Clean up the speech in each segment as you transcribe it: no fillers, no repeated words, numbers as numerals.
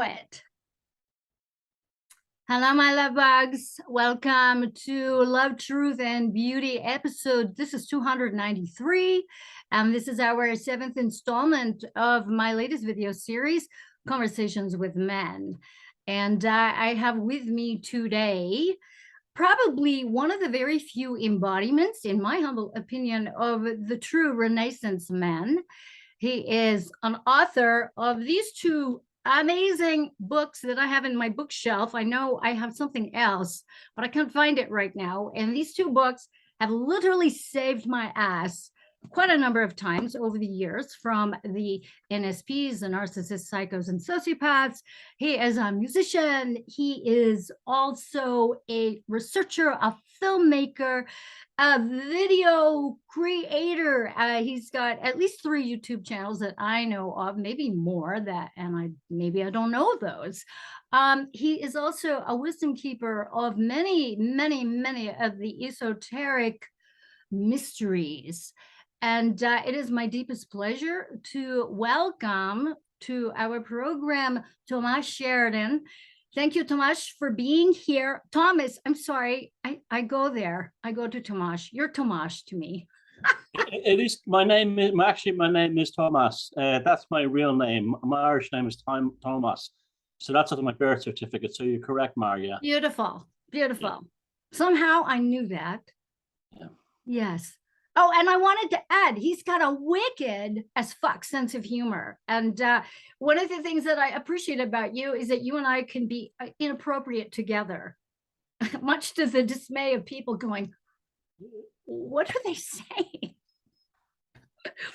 it. Hello, my love bugs. Welcome to Love, Truth, and Beauty episode. This is 293, and this is our 7th installment of my latest video series, Conversations with Men. And I have with me today probably one of the very few embodiments, in my humble opinion, of the true Renaissance man. He is an author of these two amazing books that I have in my bookshelf. I know I have something else, but I can't find it right now. And these two books have literally saved my ass quite a number of times over the years, from the NSPs, the narcissists, psychos, and sociopaths. He is a musician. He is also a researcher, a filmmaker, a video creator. He's got at least 3 YouTube channels that I know of, maybe more, maybe I don't know those. He is also a wisdom keeper of many of the esoteric mysteries. And it is my deepest pleasure to welcome to our program Thomas Sheridan. Thank you, Tomas, for being here. Thomas, I'm sorry, I go there. I go to Tomas. You're Tomas to me. It is my name. My name is Thomas. That's my real name. My Irish name is Thomas. So that's on my birth certificate. So you're correct, Maria. Beautiful, beautiful. Yeah. Somehow I knew that. Yeah. Yes. Oh, and I wanted to add, he's got a wicked as fuck sense of humor. And one of the things that I appreciate about you is that you and I can be inappropriate together, much to the dismay of people going, what are they saying?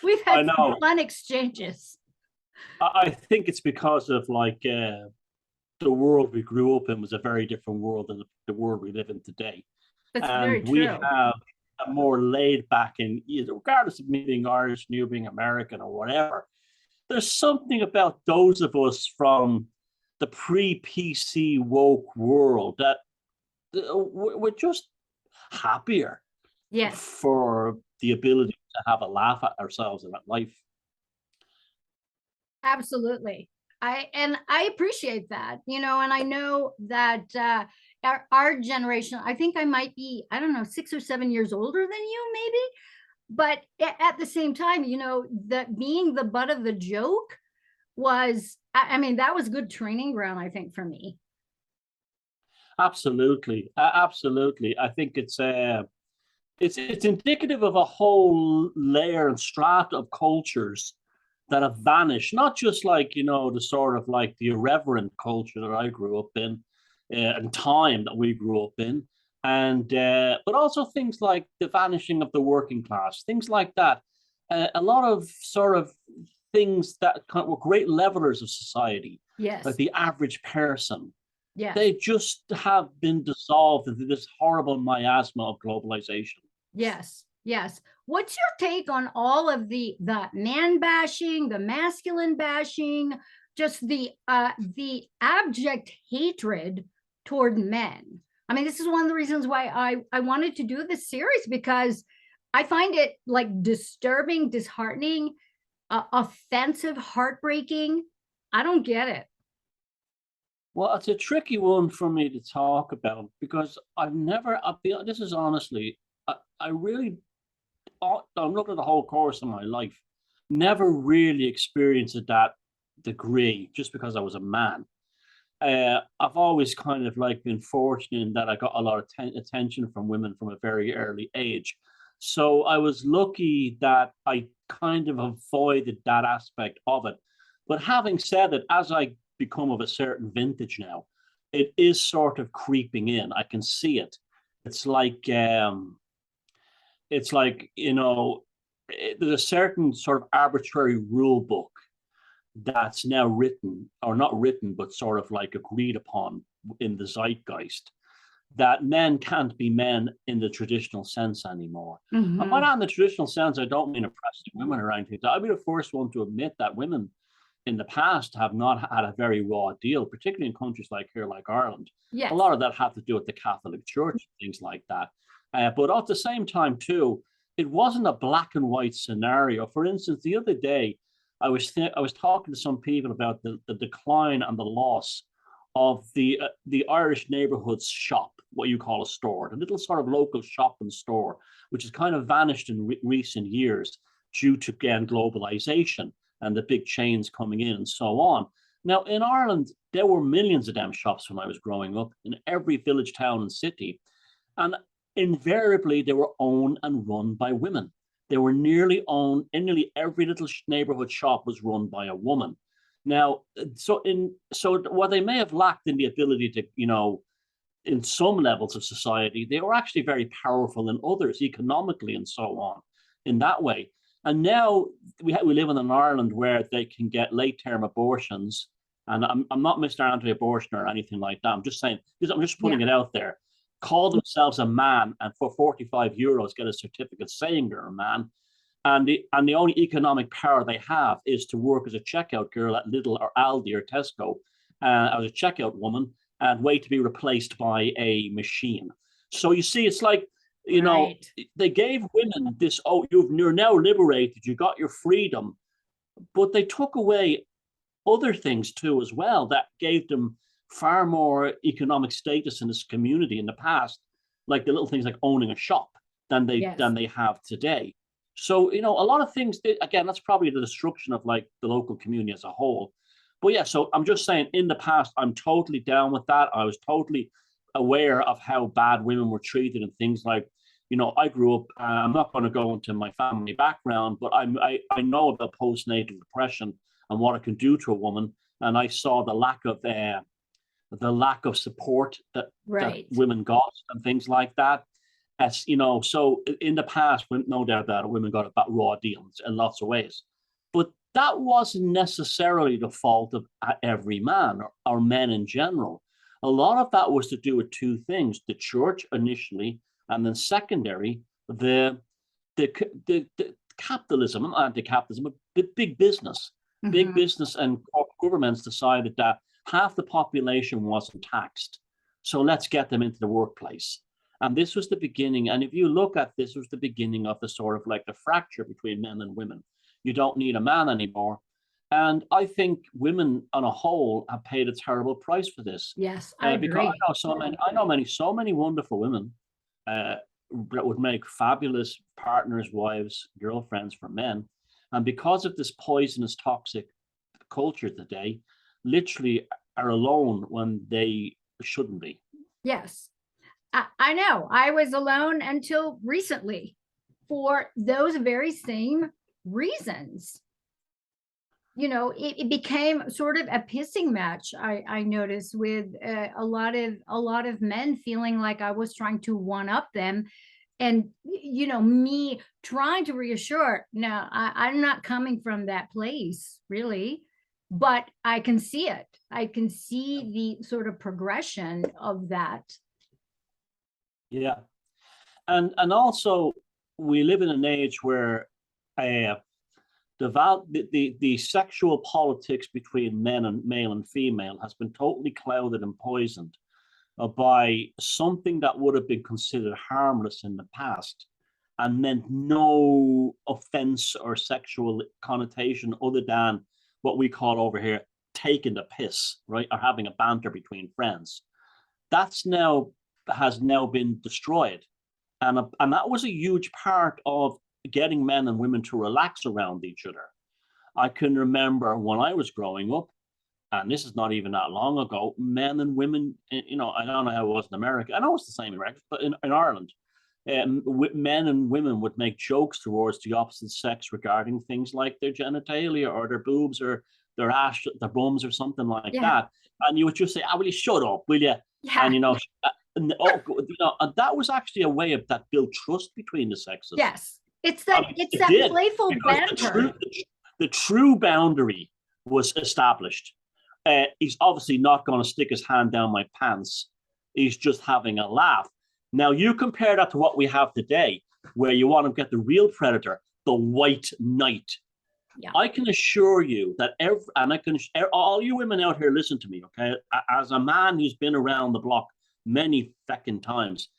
We've had some fun exchanges. I think it's because of the world we grew up in was a very different world than the world we live in today. That's very true. We have a more laid back, in regardless of me being Irish, you being American or whatever. There's something about those of us from the pre-PC woke world that we're just happier. Yes. For the ability to have a laugh at ourselves and at life. Absolutely. I appreciate that, and I know that our generation, I think I might be, 6 or 7 years older than you, maybe, but at the same time, that being the butt of the joke was, that was good training ground, I think, for me. Absolutely. I think it's indicative of a whole layer and strata of cultures that have vanished, not just the sort of the irreverent culture that I grew up in, and time that we grew up in, and but also things like the vanishing of the working class, things like that. A lot of sort of things that were great levelers of society, yes, like the average person. Yeah, they just have been dissolved into this horrible miasma of globalization. Yes. What's your take on all of the man bashing, the masculine bashing, just the abject hatred toward men? This is one of the reasons why I wanted to do this series, because I find it disturbing, disheartening, offensive, heartbreaking. I don't get it. Well, it's a tricky one for me to talk about, because this is honestly, I really, I'm looking at the whole course of my life, never really experienced at that degree just because I was a man. I've always kind of been fortunate in that I got a lot of attention from women from a very early age. So I was lucky that I kind of avoided that aspect of it. But having said it, as I become of a certain vintage now, it is sort of creeping in. I can see it. It's there's a certain sort of arbitrary rule book that's now written, or not written, but sort of agreed upon in the zeitgeist, that men can't be men in the traditional sense anymore. Mm-hmm. And by that, in the traditional sense, I don't mean oppressing women or anything. I'll be the first one to admit that women in the past have not had a very raw deal, particularly in countries like Ireland. Yes. A lot of that had to do with the Catholic Church, things like that. But at the same time, too, it wasn't a black and white scenario. For instance, the other day, I was talking to some people about the decline and the loss of the Irish neighborhood shop, what you call a store, the little sort of local shop and store, which has kind of vanished in recent years due to, again, globalization and the big chains coming in and so on. Now, in Ireland, there were millions of them shops when I was growing up in every village, town, and city. And invariably, they were owned and run by women. They were nearly owned, in nearly every little neighborhood shop was run by a woman. Now, so what they may have lacked in the ability to, in some levels of society, they were actually very powerful in others, economically and so on, in that way. And now we live in an Ireland where they can get late-term abortions. And I'm not Mr. Anti-abortion or anything like that. I'm just saying, I'm just putting it out there. Call themselves a man, and for 45 euros get a certificate saying they're a man. And the only economic power they have is to work as a checkout girl at Lidl or Aldi or Tesco, as a checkout woman, and wait to be replaced by a machine. So you see, it's like, they gave women this, you're now liberated, you got your freedom, but they took away other things too as well that gave them far more economic status in this community in the past, like the little things like owning a shop than they have today. So, a lot of things, again, that's probably the destruction of like the local community as a whole. But yeah, so I'm just saying, in the past, I'm totally down with that. I was totally aware of how bad women were treated and things like, I grew up, I'm not going to go into my family background, but I know about postnatal depression and what it can do to a woman. And I saw the lack of support that women got and things like that. As so in the past, no doubt that women got a raw deal in lots of ways, but that wasn't necessarily the fault of every man or men in general. A lot of that was to do with two things: the church initially, and then secondary, the capitalism, anti-capitalism, the big business. Mm-hmm. Big business and governments decided that half the population wasn't taxed, so let's get them into the workplace. And this was the beginning. And if you look at this, was the beginning of the sort of like the fracture between men and women. You don't need a man anymore. And I think women on a whole have paid a terrible price for this. Yes, I agree. Because I know so many wonderful women that would make fabulous partners, wives, girlfriends for men. And because of this poisonous, toxic culture today, literally are alone when they shouldn't be. Yes. I know. I was alone until recently for those very same reasons. It became sort of a pissing match. I noticed with a lot of men feeling like I was trying to one up them, and me trying to reassure. No, I'm not coming from that place really, but I can see it. I can see the sort of progression of that. Yeah, and also we live in an age where the sexual politics between male and female has been totally clouded and poisoned by something that would have been considered harmless in the past and meant no offense or sexual connotation other than what we call over here taking the piss, right, or having a banter between friends. Has now been destroyed, and that was a huge part of getting men and women to relax around each other. I can remember when I was growing up, and this is not even that long ago, men and women, I don't know how it was in America. I know it's the same in America, but in Ireland, men and women would make jokes towards the opposite sex regarding things like their genitalia or their boobs or their ass, their bums or something like that. And you would just say, will you shut up, will you? Yeah. And and that was actually a way of that build trust between the sexes. Yes, it's that playful banter. The true boundary was established. He's obviously not going to stick his hand down my pants. He's just having a laugh. Now you compare that to what we have today, where you want to get the real predator, the white knight. Yeah. I can assure you that all you women out here, listen to me, okay? As a man who's been around the block many feckin' times,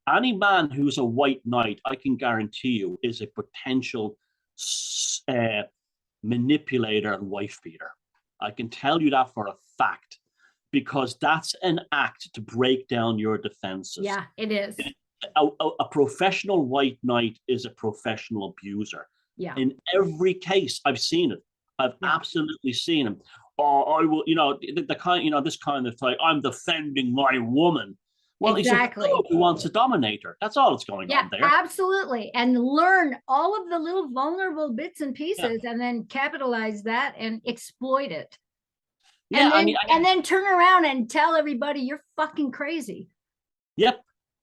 any man who's a white knight, I can guarantee you, is a potential manipulator, and wife beater. I can tell you that for a fact, because that's an act to break down your defenses. Yeah, it is. A professional white knight is a professional abuser. Yeah. In every case, I've seen it. I've absolutely seen him. Or I will, the kind, this kind of like, I'm defending my woman. Well, exactly. He's a who wants to dominate her. That's all that's going on there. Absolutely. And learn all of the little vulnerable bits and pieces, and then capitalize that and exploit it. Yeah, and then turn around and tell everybody you're fucking crazy. Yep.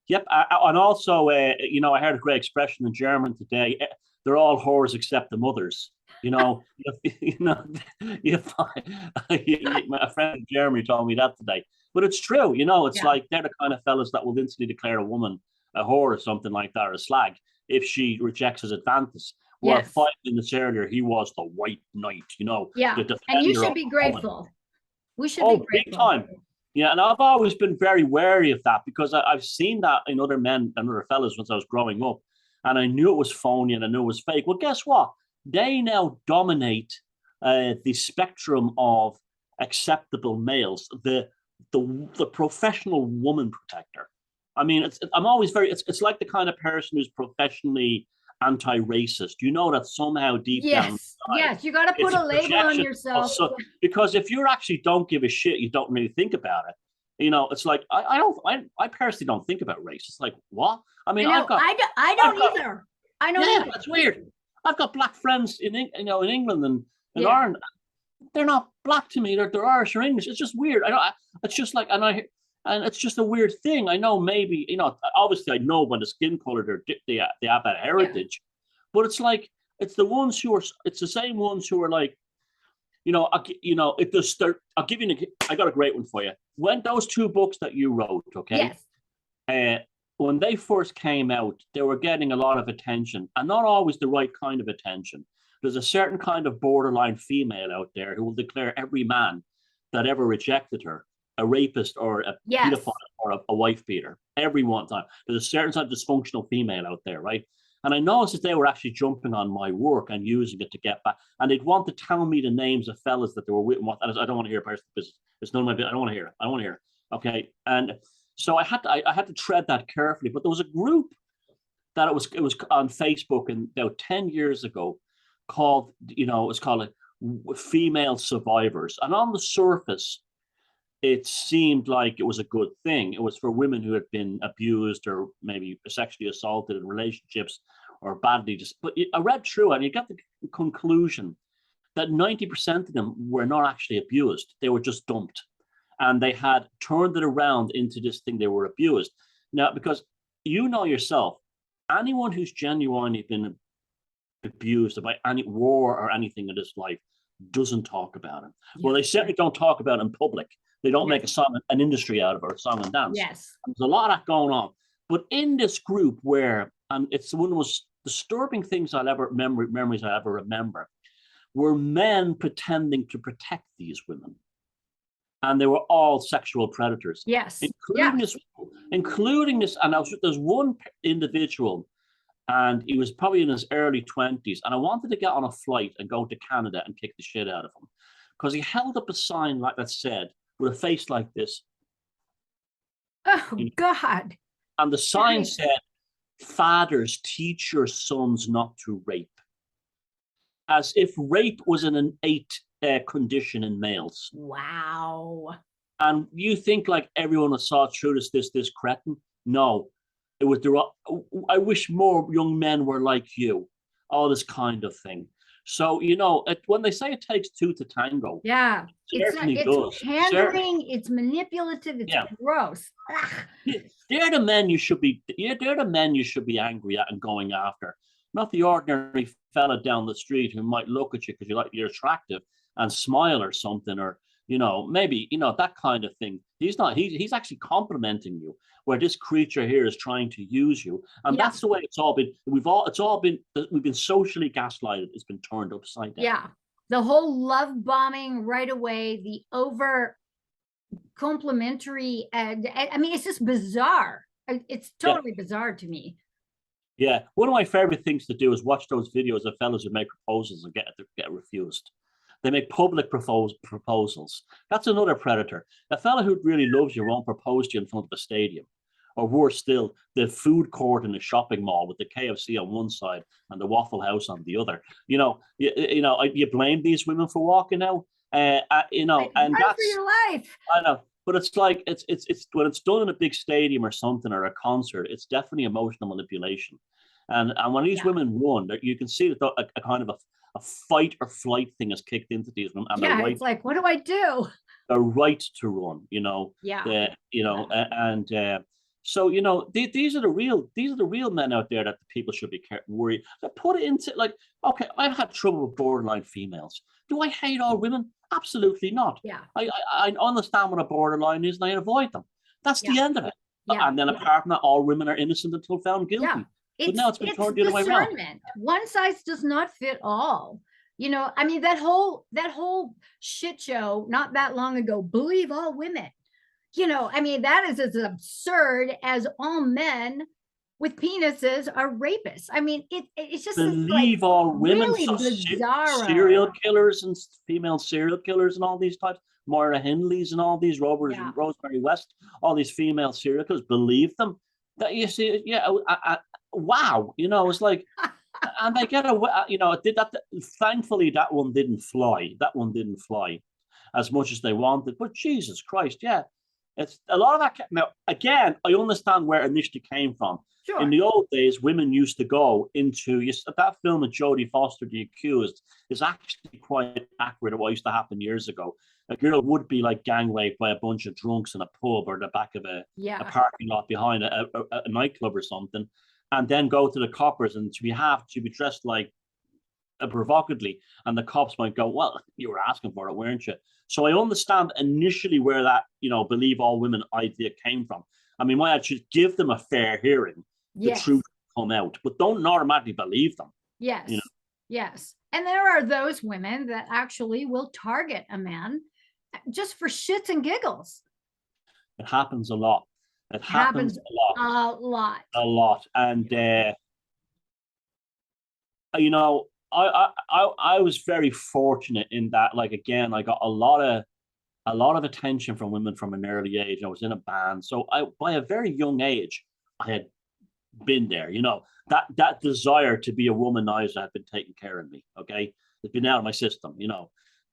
And also, I heard a great expression in German today. They're all whores except the mothers. A friend in Germany told me that today. But it's true, it's like they're the kind of fellas that will instantly declare a woman a whore or something like that, or a slag, if she rejects his advances. Well, 5 minutes earlier, he was the white knight, Yeah, and you should be grateful. We should be grateful. Big time. Yeah, and I've always been very wary of that, because I've seen that in other men and other fellas since I was growing up, and I knew it was phony and I knew it was fake. Well, guess what? They now dominate the spectrum of acceptable males, the professional woman protector. I mean, it's like the kind of person who's professionally anti-racist. That somehow deep down inside, you got to put a label on yourself. Because if you actually don't give a shit, you don't really think about it. It's like I personally don't think about race. It's like, what? I mean, I don't either. I know. Yeah, that's weird. I've got black friends in England and in Ireland. They're not black to me. They're Irish or English. It's just weird. It's just like, and it's just a weird thing. I know, maybe, obviously I know by the skin color they have that heritage, but it's like, it's the same ones who are like, I'll give you, I got a great one for you. When those 2 books that you wrote, okay? Yes. When they first came out, they were getting a lot of attention, and not always the right kind of attention. There's a certain kind of borderline female out there who will declare every man that ever rejected her a rapist or a pedophile or a wife beater. Every one time. There's a certain type of dysfunctional female out there, right? And I noticed that they were actually jumping on my work and using it to get back. And they'd want to tell me the names of fellas that they were with. I don't want to hear personal business. It's none of my business. I don't want to hear it. I don't want to hear it. Okay. And so I had to tread that carefully. But there was a group that it was on Facebook about 10 years ago called, it's called Female Survivors. And on the surface, it seemed like it was a good thing. It was for women who had been abused or maybe sexually assaulted in relationships or badly but I read through it, and you got the conclusion that 90% of them were not actually abused. They were just dumped. And they had turned it around into this thing they were abused. Now, because yourself, anyone who's genuinely been abused by any war or anything in this life doesn't talk about it. Well, they certainly don't talk about it in public. They don't make an industry out of it, or a song and dance. Yes. There's a lot of that going on. But in this group and it's one of the most disturbing things memories I ever remember, were men pretending to protect these women. And they were all sexual predators. Yes. Including this, and there's one individual, and he was probably in his early 20s, and I wanted to get on a flight and go to Canada and kick the shit out of him, because he held up a sign like that said, with a face like this. Oh, God. And the sign said, "Fathers, teach your sons not to rape." As if rape was an innate condition in males. Wow. And you think like everyone saw through this cretin? No. It was I wish more young men were like you. All this kind of thing. So, when they say it takes 2 to tango. Yeah. It's pandering, it's manipulative, it's gross. They're the men you should be angry at and going after. Not the ordinary fella down the street who might look at you because you're attractive and smile or something, or maybe that kind of thing. He's actually complimenting you, where this creature here is trying to use you. And that's the way it's all been. We've been socially gaslighted. It's been turned upside down. Yeah. The whole love bombing right away, the over complimentary, and I mean, it's just bizarre. It's totally bizarre to me. Yeah, one of my favorite things to do is watch those videos of fellas who make proposals and get refused. They make public proposals. That's another predator. A fella who really loves you won't propose to you in front of a stadium, or worse still, the food court in a shopping mall with the KFC on one side and the Waffle House on the other. You blame these women for walking out. And Run for that's your life. I know. But it's like it's when it's done in a big stadium or something or a concert, it's definitely emotional manipulation. And when these women run, you can see that a kind of a fight or flight thing is kicked into these women, and it's like, what do I do? The right to run, so these are the real men out there that the people should be worried. Put it into like, okay, I've had trouble with borderline females. Do I hate all women? Absolutely not. Yeah. I understand what a borderline is, and I avoid them. That's the end of it. Yeah. And then apart from that, all women are innocent until found guilty. Yeah. But now it's been turned the other way around. One size does not fit all. I mean, that whole shit show not that long ago, believe all women. I mean, that is as absurd as all men with penises are rapists. I mean, it's just believe all women, really bizarre. Serial killers and female serial killers and all these types, Moira Hindley's and all these Rosemary West, all these female serial killers, believe them. That you see, wow, it's like, and they get away. Did that? Thankfully, that one didn't fly. That one didn't fly as much as they wanted. But Jesus Christ, yeah. It's a lot of that. Now, again, I understand where it initially came from. Sure. In the old days, women used to go into that film with Jodie Foster, The Accused, is actually quite accurate of what used to happen years ago. A girl would be like gang raped by a bunch of drunks in a pub or the back of a parking lot behind a nightclub or something, and then go to the coppers and to be dressed like provocatively, and the cops might go, well, you were asking for it, weren't you? So I understand initially where that believe all women idea came from. I mean, why I should give them a fair hearing, the truth will come out, but don't automatically believe them. Yes. Yes. And there are those women that actually will target a man just for shits and giggles. It happens a lot. It happens a lot. And I was very fortunate in that, like, again, I got a lot of attention from women from an early age. I was in a band, so by a very young age, I had been there. That desire to be a womanizer had been taken care of me. Okay, it's been out of my system.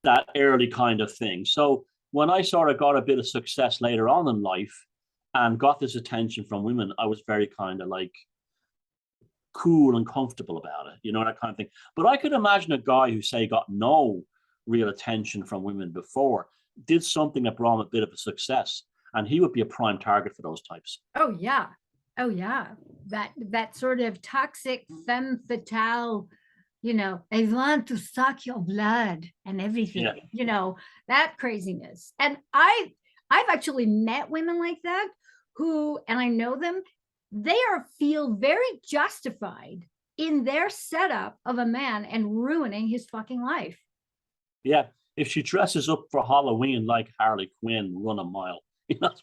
That early kind of thing. So when I sort of got a bit of success later on in life and got this attention from women, I was very kind of like cool and comfortable about it, that kind of thing. But I could imagine a guy who, say, got no real attention from women before, did something that brought him a bit of a success, and he would be a prime target for those types. Oh yeah. That sort of toxic femme fatale, I want to suck your blood and everything, that craziness. And I've actually met women like that who, and I know them, they feel very justified in their setup of a man and ruining his fucking life. Yeah. If she dresses up for Halloween like Harley Quinn, run a mile. It's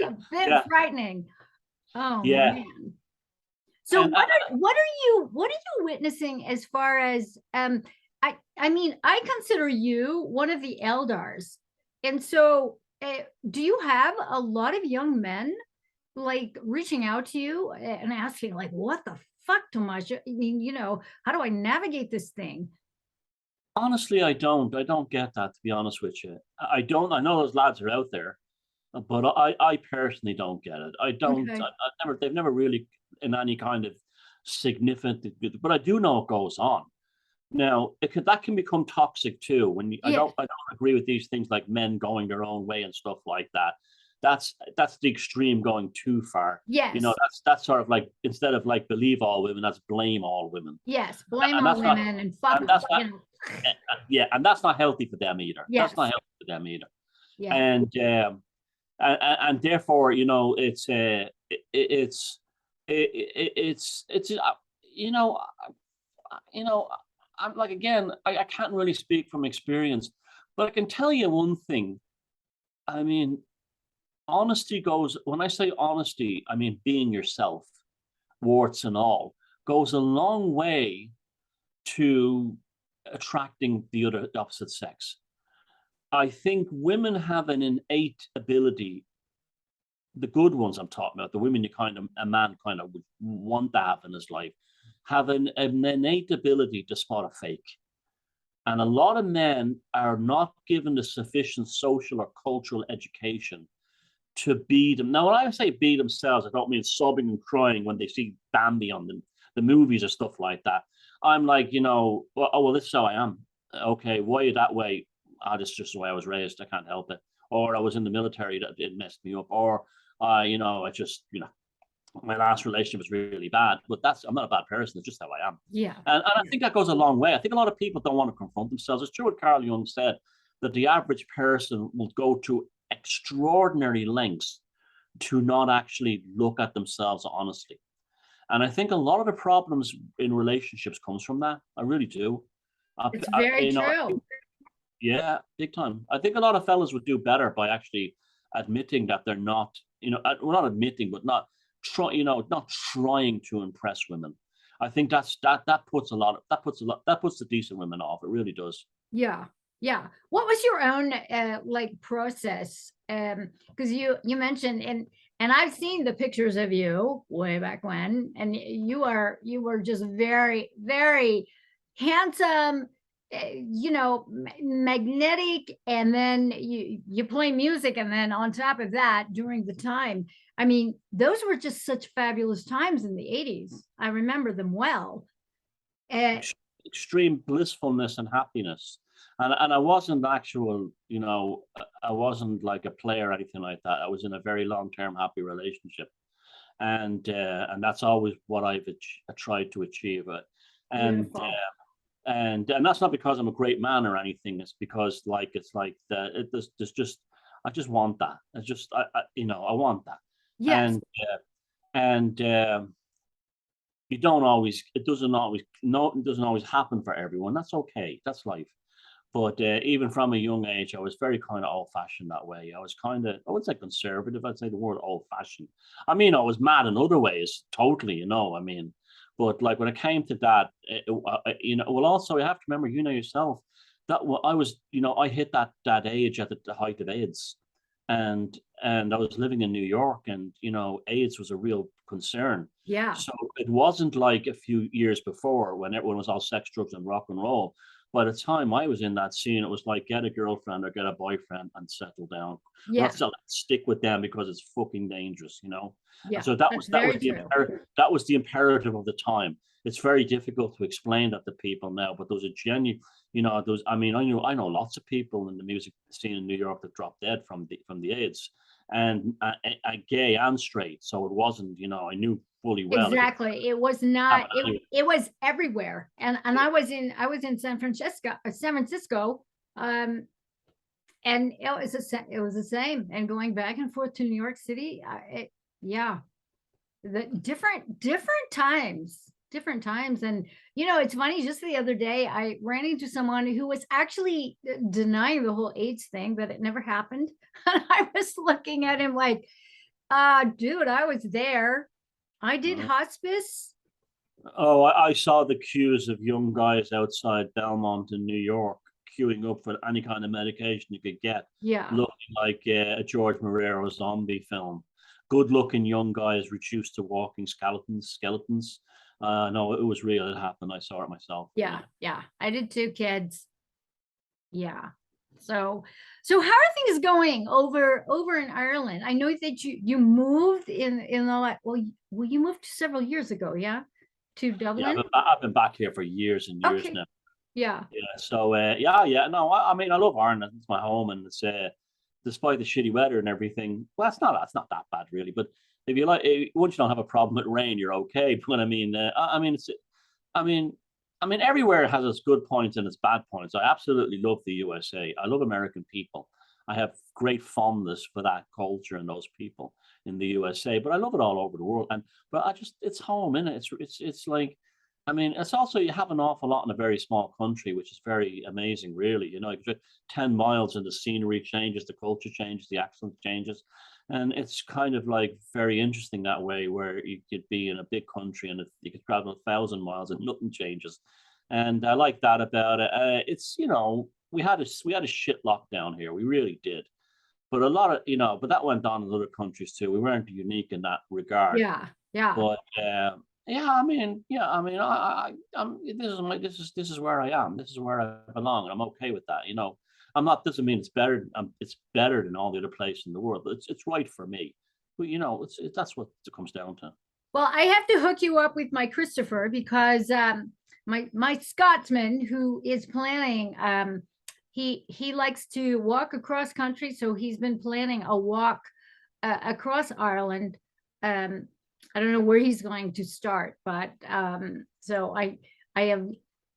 a bit frightening. Oh man. So what are you witnessing as far as I mean, I consider you one of the elders, and so do you have a lot of young men like reaching out to you and asking like, what the fuck, Tomasz? I mean, how do I navigate this thing? Honestly, I don't get that, to be honest with you. I don't. I know those lads are out there, but I personally don't get it. I don't. Okay. They've never really in any kind of significant. But I do know it goes on. Now, that can become toxic too. When I don't agree with these things like men going their own way and stuff like that. That's the extreme, going too far. Yes. That's sort of like, instead of like believe all women, that's blame all women. Yes, blame all women and fuck them. Yeah, and that's not healthy for them either. Yes. That's not healthy for them either. Yeah. And therefore, it's I'm like, again, I can't really speak from experience, but I can tell you one thing. I mean, honesty goes, when I say honesty, I mean being yourself, warts and all, goes a long way to attracting the opposite sex. I think women have an innate ability, the good ones I'm talking about, the women a man kind of would want to have in his life, have an innate ability to spot a fake. And a lot of men are not given the sufficient social or cultural education to be them. Now, when I say be themselves, I don't mean sobbing and crying when they see Bambi on the movies or stuff like that. I'm like, oh, well, this is how I am. Okay, why are you that way? This is just the way I was raised. I can't help it. Or I was in the military, that it messed me up. Or, I just, my last relationship was really bad. But I'm not a bad person. It's just how I am. Yeah. And I think that goes a long way. I think a lot of people don't want to confront themselves. It's true what Carl Jung said, that the average person will go to extraordinary lengths to not actually look at themselves honestly. And I think a lot of the problems in relationships comes from that. I really do. It's very true. Yeah, big time. I think a lot of fellas would do better by actually admitting that they're not, we're not admitting, but not trying to impress women. I think that puts the decent women off. It really does. Yeah. Yeah. What was your own process? Because you mentioned, and I've seen the pictures of you way back when, and you were just very, very handsome, magnetic, and then you play music, and then on top of that, during the time, I mean, those were just such fabulous times in the 80s. I remember them well. Extreme blissfulness and happiness. And I wasn't I wasn't like a player or anything like that. I was in a very long-term happy relationship. And that's always what I've tried to achieve. And that's not because I'm a great man or anything. It's because there's just, I just want that. It's just, I want that. Yes. And it doesn't always happen for everyone. That's okay. That's life. But even from a young age, I was very kind of old-fashioned that way. I was kind of, I wouldn't say conservative. I'd say the word old-fashioned. I mean, I was mad in other ways, totally. I mean, but like when it came to that, well, also you have to remember, yourself, that I was, I hit that age at the height of AIDS, and I was living in New York, and AIDS was a real concern. Yeah. So it wasn't like a few years before when everyone was all sex, drugs, and rock and roll. By the time I was in that scene, it was like, get a girlfriend or get a boyfriend and settle down. Yeah. Not stick with them because it's fucking dangerous, Yeah. So that was the imperative of the time. It's very difficult to explain that to people now, but those are genuine, I know lots of people in the music scene in New York that dropped dead from the AIDS, and gay and straight. So it wasn't, I knew fully well. Exactly. It was not, it was everywhere. And I was in San Francisco, and it was the same. And going back and forth to New York City, the different times. And it's funny, just the other day I ran into someone who was actually denying the whole AIDS thing, that it never happened. And I was looking at him like, dude, I was there. I did hospice. Oh, I saw the queues of young guys outside Belmont in New York queuing up for any kind of medication you could get. Yeah. Looking like a George Romero zombie film. Good looking young guys reduced to walking skeletons. No, it was real. It happened. I saw it myself. Yeah. I did too, kids. Yeah. So how are things going over in Ireland? I know that you moved in the you moved several years ago, yeah, to Dublin. Yeah, I've been back here for years and years now. Yeah. So no, I mean, I love Ireland. It's my home, and it's despite the shitty weather and everything. Well, it's not that bad really. But if you once you don't have a problem with rain, you're okay. But I mean, everywhere has its good points and its bad points. I absolutely love the USA. I love American people. I have great fondness for that culture and those people in the USA. But I love it all over the world. But it's home, isn't it? It's like, I mean, it's also you have an awful lot in a very small country, which is very amazing, really. You know, you get 10 miles and the scenery changes, the culture changes, the accent changes. And it's kind of like very interesting that way, where you could be in a big country and you could travel 1,000 miles and nothing changes. And I like that about it. It's, you know, we had a shit lockdown here. We really did. But a lot of, you know, but that went on in other countries too. We weren't unique in that regard. Yeah, yeah. But yeah, I mean, I'm, this is where I am. This is where I belong, and I'm okay with that. You know, I'm not. Doesn't mean it's better. It's better than all the other places in the world, but it's right for me. But you know, that's what it comes down to. Well, I have to hook you up with my Christopher, because my Scotsman, who is planning, he likes to walk across country, so he's been planning a walk across Ireland. I don't know where he's going to start, but so I have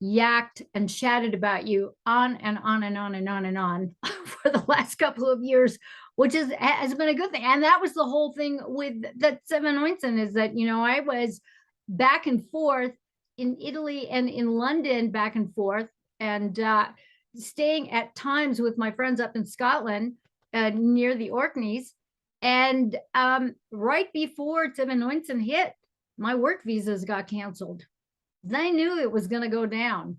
yacked and chatted about you on and on and on and on and on for the last couple of years, which has been a good thing. And that was the whole thing with that 7 is that, you know, I was back and forth in Italy and in London, back and forth, and staying at times with my friends up in Scotland near the Orkneys. And right before 7 hit, my work visas got canceled. They knew it was going to go down.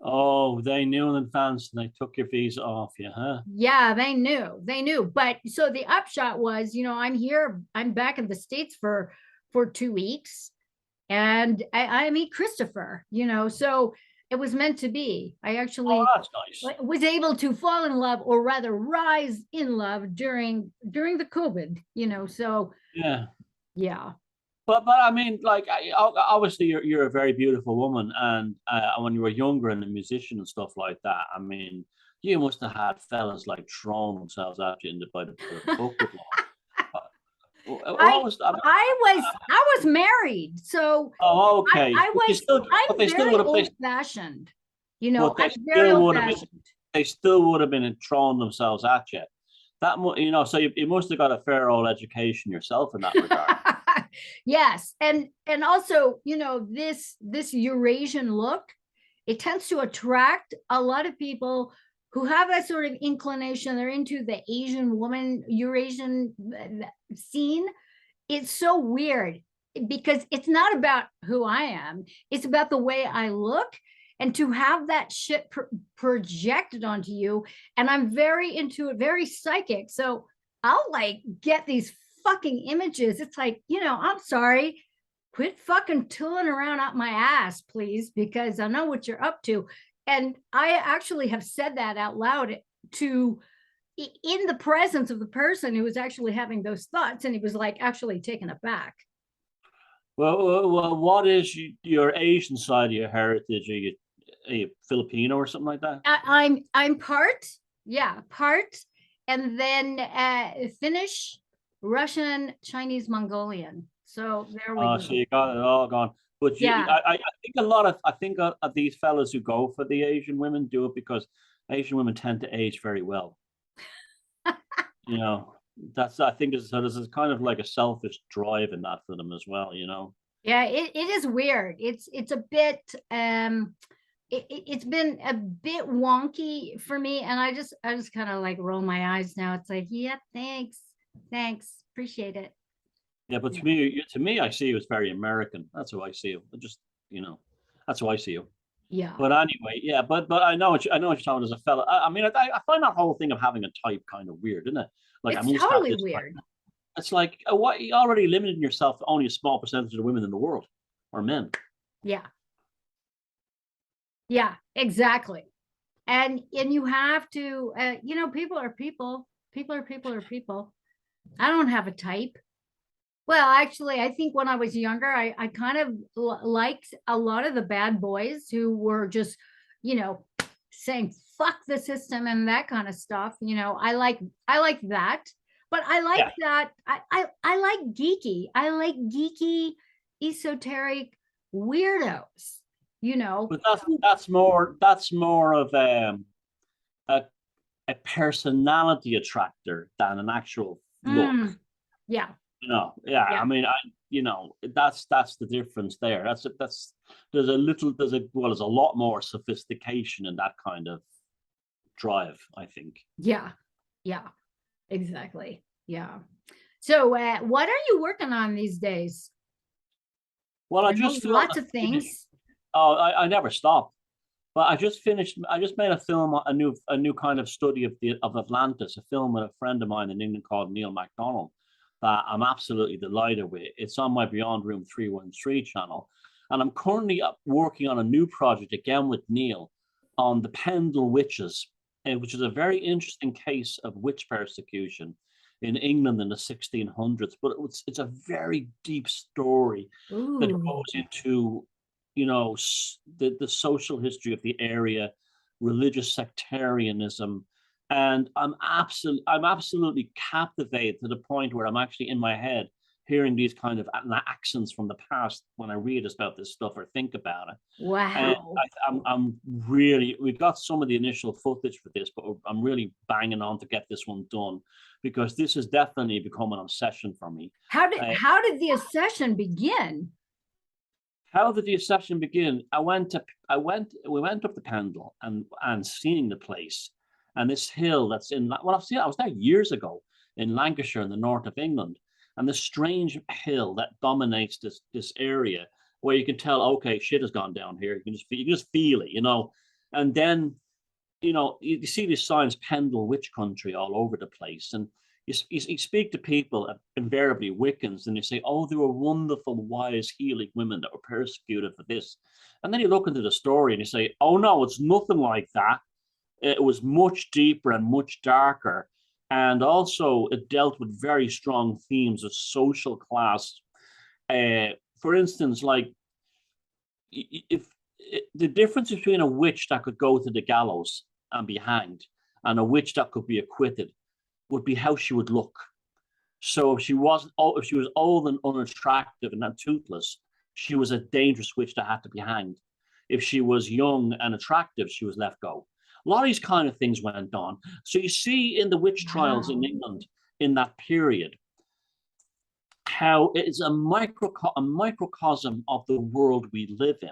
Oh, they knew in advance and they took your visa off you, huh? Yeah, they knew. But so the upshot was, you know, I'm back in the States for 2 weeks, and I meet Christopher, you know, so it was meant to be. I actually that's nice. was able to fall in love, or rather rise in love, during the COVID, you know, so yeah. But I mean, like, obviously you're a very beautiful woman, and when you were younger and a musician and stuff like that, I mean, you must have had fellas like throwing themselves at you by the bucket. I was married, so oh, okay. I'm very old fashioned. You know, I'm very old fashioned. They still would have been throwing themselves at you. That, you know, so you must have got a fair old education yourself in that regard. Yes, and also, you know, this Eurasian look, it tends to attract a lot of people who have that sort of inclination. They're into the Asian woman, Eurasian scene. It's so weird, because it's not about who I am. It's about the way I look, and to have that shit projected onto you. And I'm very into it, very psychic. So I'll like get these fucking images. It's like, you know, I'm sorry, quit fucking tooling around up my ass, please, because I know what you're up to. And I actually have said that out loud in the presence of the person who was actually having those thoughts, and he was like actually taken aback. Well, what is your Asian side of your heritage? Are you Filipino or something like that? I'm part, and then Finnish, Russian, Chinese, Mongolian. So there we go. So you got it all gone. But I think I think these fellas who go for the Asian women do it because Asian women tend to age very well. You know, I think there's kind of like a selfish drive in that for them as well. You know. Yeah, it is weird. It's a bit it's been a bit wonky for me, and I just kind of like roll my eyes now. It's like, yeah, thanks, appreciate it. Yeah, but to me, I see you as very American. That's how I see you. Just, you know, that's how I see you. Yeah. But anyway, yeah, but I know what you're talking about as a fella. I mean, I find that whole thing of having a type kind of weird, isn't it? Like, it's totally weird. Type. It's like, what, you're already limiting yourself to only a small percentage of the women in the world, or men. Yeah. Yeah, exactly. And you have to, you know, people are people. I don't have a type. Well, actually, I think when I was younger, I kind of liked a lot of the bad boys who were just, you know, saying fuck the system and that kind of stuff. You know, I like that, but I like that. I like geeky. I like geeky, esoteric weirdos. You know, but that's more of a personality attractor than an actual look. Yeah. No, yeah. I mean, you know, that's the difference there. There's a lot more sophistication in that kind of drive, I think. Yeah, exactly. Yeah. So what are you working on these days? Well, I I know just lots of things. Oh, I never stop. But I just made a film, a new kind of study of Atlantis, a film with a friend of mine in England called Neil MacDonald that I'm absolutely delighted with. It's on my Beyond Room 313 channel. And I'm currently working on a new project again with Neil on the Pendle Witches, which is a very interesting case of witch persecution in England in the 1600s. But it's a very deep story that goes into, you know, the social history of the area, religious sectarianism, and I'm absolutely captivated to the point where I'm actually in my head hearing these kind of accents from the past when I read about this stuff or think about it. And I'm really, we've got some of the initial footage for this, but I'm really banging on to get this one done because this has definitely become an obsession for me. How did the obsession begin? How did the obsession begin? We went up the Pendle and seeing the place, and this hill that's in, well, I was there years ago in Lancashire in the north of England, and this strange hill that dominates this area where you can tell, okay, shit has gone down here. You can just feel it, you know. And then, you know, you see these signs, Pendle Witch Country, all over the place, and you speak to people, invariably Wiccans, and you say, oh, they were wonderful, wise, healing women that were persecuted for this. And then you look into the story and you say, oh, no, it's nothing like that. It was much deeper and much darker. And also it dealt with very strong themes of social class. For instance, like if the difference between a witch that could go to the gallows and be hanged and a witch that could be acquitted would be how she would look. So if she was old and unattractive and toothless, she was a dangerous witch that had to be hanged. If she was young and attractive, she was left go. A lot of these kind of things went on. So you see in the witch trials in England in that period, how it is a microcosm of the world we live in.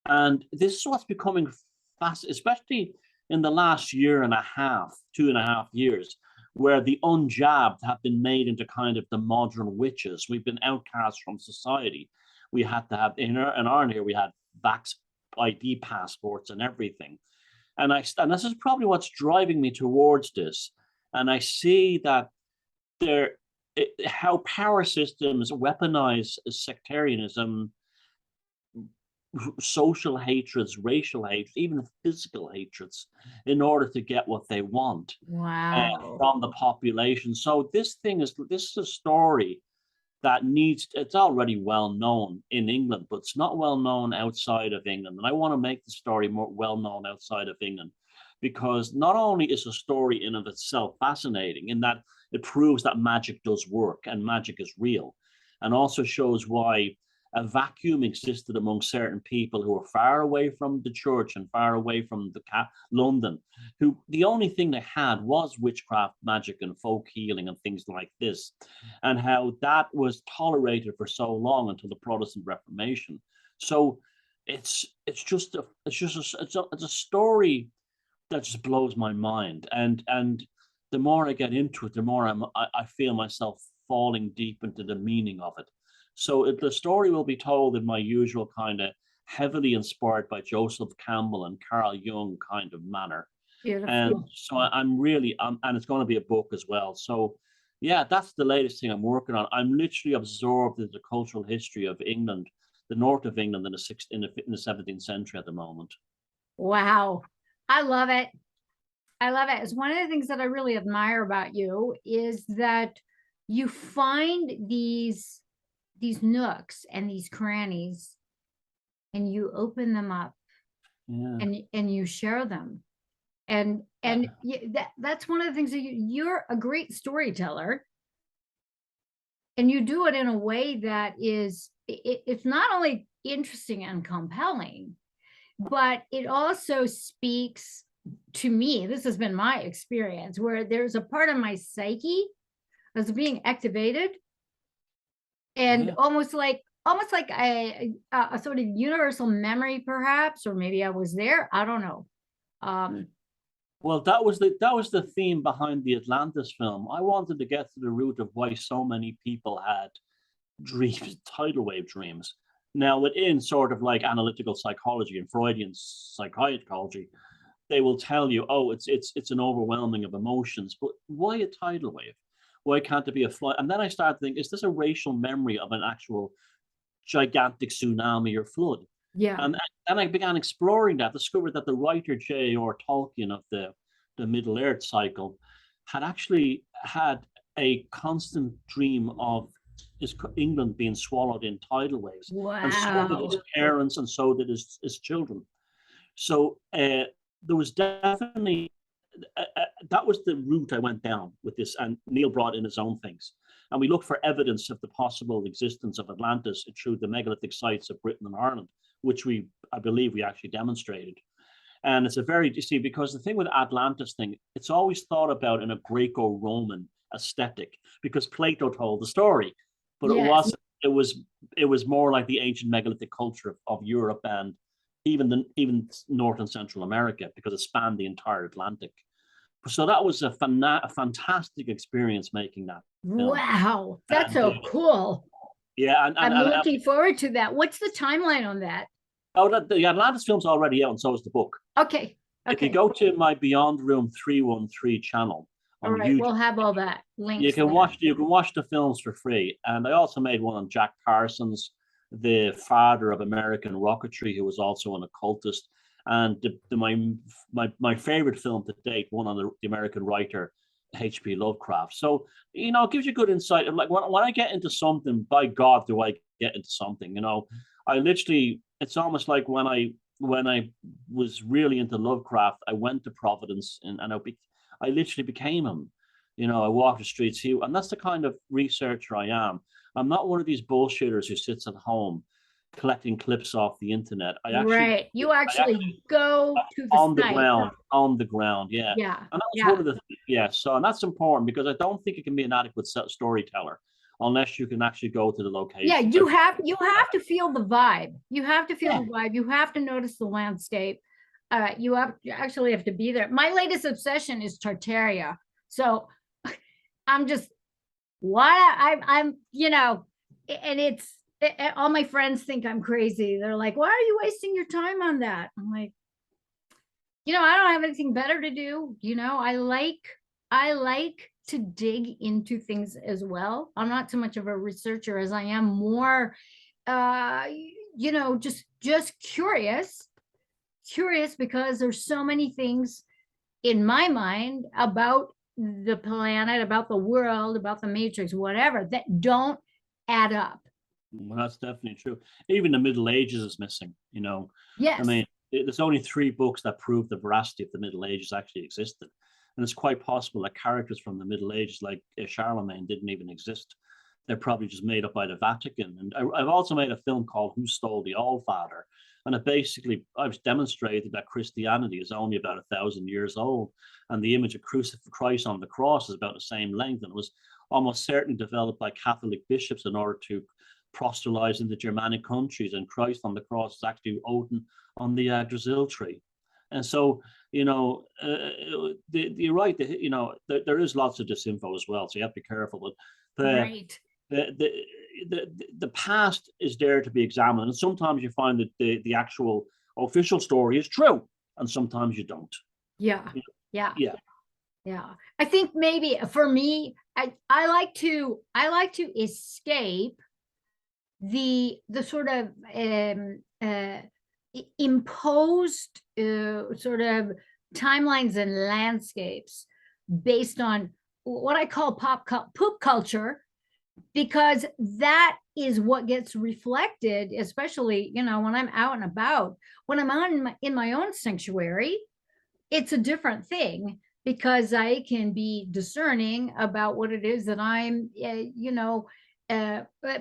And this is what's becoming fast, especially in the last year and a half, 2.5 years, where the unjabbed have been made into kind of the modern witches. We've been outcast from society. We had to have, in Ireland here, we had vax ID passports and everything. And this is probably what's driving me towards this. And I see that how power systems weaponize sectarianism, social hatreds, racial hatreds, even physical hatreds, in order to get what they want from the population. So this is a story that it's already well known in England, but it's not well known outside of England. And I want to make the story more well known outside of England, because not only is the story in of itself fascinating in that it proves that magic does work and magic is real, and also shows why a vacuum existed among certain people who were far away from the church and far away from London, who the only thing they had was witchcraft, magic, and folk healing and things like this, and how that was tolerated for so long until the Protestant Reformation. So it's a story that just blows my mind, and the more I get into it, the more I feel myself falling deep into the meaning of it. So the story will be told in my usual kind of heavily inspired by Joseph Campbell and Carl Jung kind of manner. Beautiful. And so and it's going to be a book as well. So yeah, that's the latest thing I'm working on. I'm literally absorbed in the cultural history of England, the north of England in the 17th century at the moment. Wow. I love it. I love it. It's one of the things that I really admire about you is that you find these nooks and these crannies and you open them up and you share them. And that's one of the things that you're a great storyteller, and you do it in a way that is, it's not only interesting and compelling, but it also speaks to me. This has been my experience where there's a part of my psyche that's being activated and Yeah. almost like a sort of universal memory, perhaps, or maybe I was there. I don't know. Well, that was the theme behind the Atlantis film. I wanted to get to the root of why so many people had dreams, tidal wave dreams. Now, within sort of like analytical psychology and Freudian psychology, they will tell you, oh, it's an overwhelming of emotions, but why a tidal wave? Why can't it be a flood? And then I started thinking, is this a racial memory of an actual gigantic tsunami or flood? Yeah. And then I began exploring that, discovered that the writer J.R. Tolkien of the Middle Earth cycle had actually had a constant dream of England being swallowed in tidal waves. And so did his Wow. parents, and so did his children. So there was definitely that was the route I went down with this, and Neil brought in his own things, and we looked for evidence of the possible existence of Atlantis through the megalithic sites of Britain and Ireland, which I believe we actually demonstrated. And it's a very, you see, because the thing with Atlantis thing, it's always thought about in a Greco-Roman aesthetic, because Plato told the story, but it Yes. wasn't. It was more like the ancient megalithic culture of Europe and even North and Central America, because it spanned the entire Atlantic. So that was a fantastic experience making that film. Wow. That's And so cool. yeah, I'm looking forward to that. What's the timeline on that? oh, the Atlantis film's already out, and so is the book. Okay. If you Okay. go to my Beyond Room 313 channel All on right. YouTube, We'll have all that you links can there. watch the films for free. And I also made one on Jack Parsons, the father of American rocketry, who was also an occultist. And my favorite film to date, one on the American writer H.P. Lovecraft. So it gives you good insight. Like when I get into something, by God, do I get into something? I literally, it's almost like when I was really into Lovecraft, I went to Providence and I literally became him. I walk the streets here, and that's the kind of researcher I am. I'm not one of these bullshitters who sits at home collecting clips off the internet. Right. You actually go to the on the site. ground, yeah. Yeah. And that was Yeah. one of the so, and that's important, because I don't think it can be an adequate storyteller unless you can actually go to the location. Yeah, you have to feel the vibe. You have to feel the vibe. You have to notice the landscape. You actually have to be there. My latest obsession is Tartaria. So I'm just I'm and all my friends think I'm crazy. They're like, why are you wasting your time on that? I'm like, I don't have anything better to do. I like to dig into things as well. I'm not so much of a researcher as I am more just curious because there's so many things in my mind about the planet, about the world, about the matrix, whatever, that don't add up. Well, that's definitely true. Even the Middle Ages is missing. Yes. I mean, there's only 3 books that prove the veracity of the Middle Ages actually existed, and it's quite possible that characters from the Middle Ages, like Charlemagne, didn't even exist. They're probably just made up by the Vatican. And I've also made a film called Who Stole the Allfather, and I've demonstrated that Christianity is only about 1,000 years old, and the image of Christ on the cross is about the same length, and it was almost certainly developed by Catholic bishops in order to proselytize in the Germanic countries, and Christ on the cross is actually Odin on the Yggdrasil tree. And so, you're right. There is lots of disinfo as well, so you have to be careful. But right. The past is there to be examined, and sometimes you find that the actual official story is true, and sometimes you don't. Yeah. I think maybe for me, I like to escape the sort of imposed sort of timelines and landscapes based on what I call pop culture, because that is what gets reflected, especially when I'm out and about. When I'm on in my own sanctuary, it's a different thing, because I can be discerning about what it is that I'm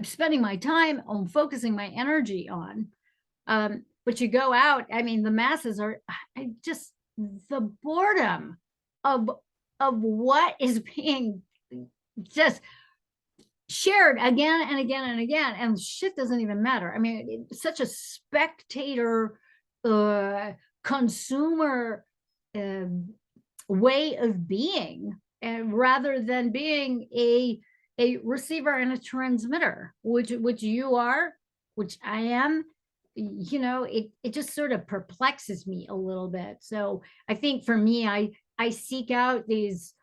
spending my time on, focusing my energy on. But you go out, I mean, the masses are just the boredom of what is being just shared again and again and again, and shit doesn't even matter. I mean, it's such a spectator, consumer uh, way of being, and rather than being a receiver and a transmitter, which you are, which I am. You know, it just sort of perplexes me a little bit. So I think for me, I seek out these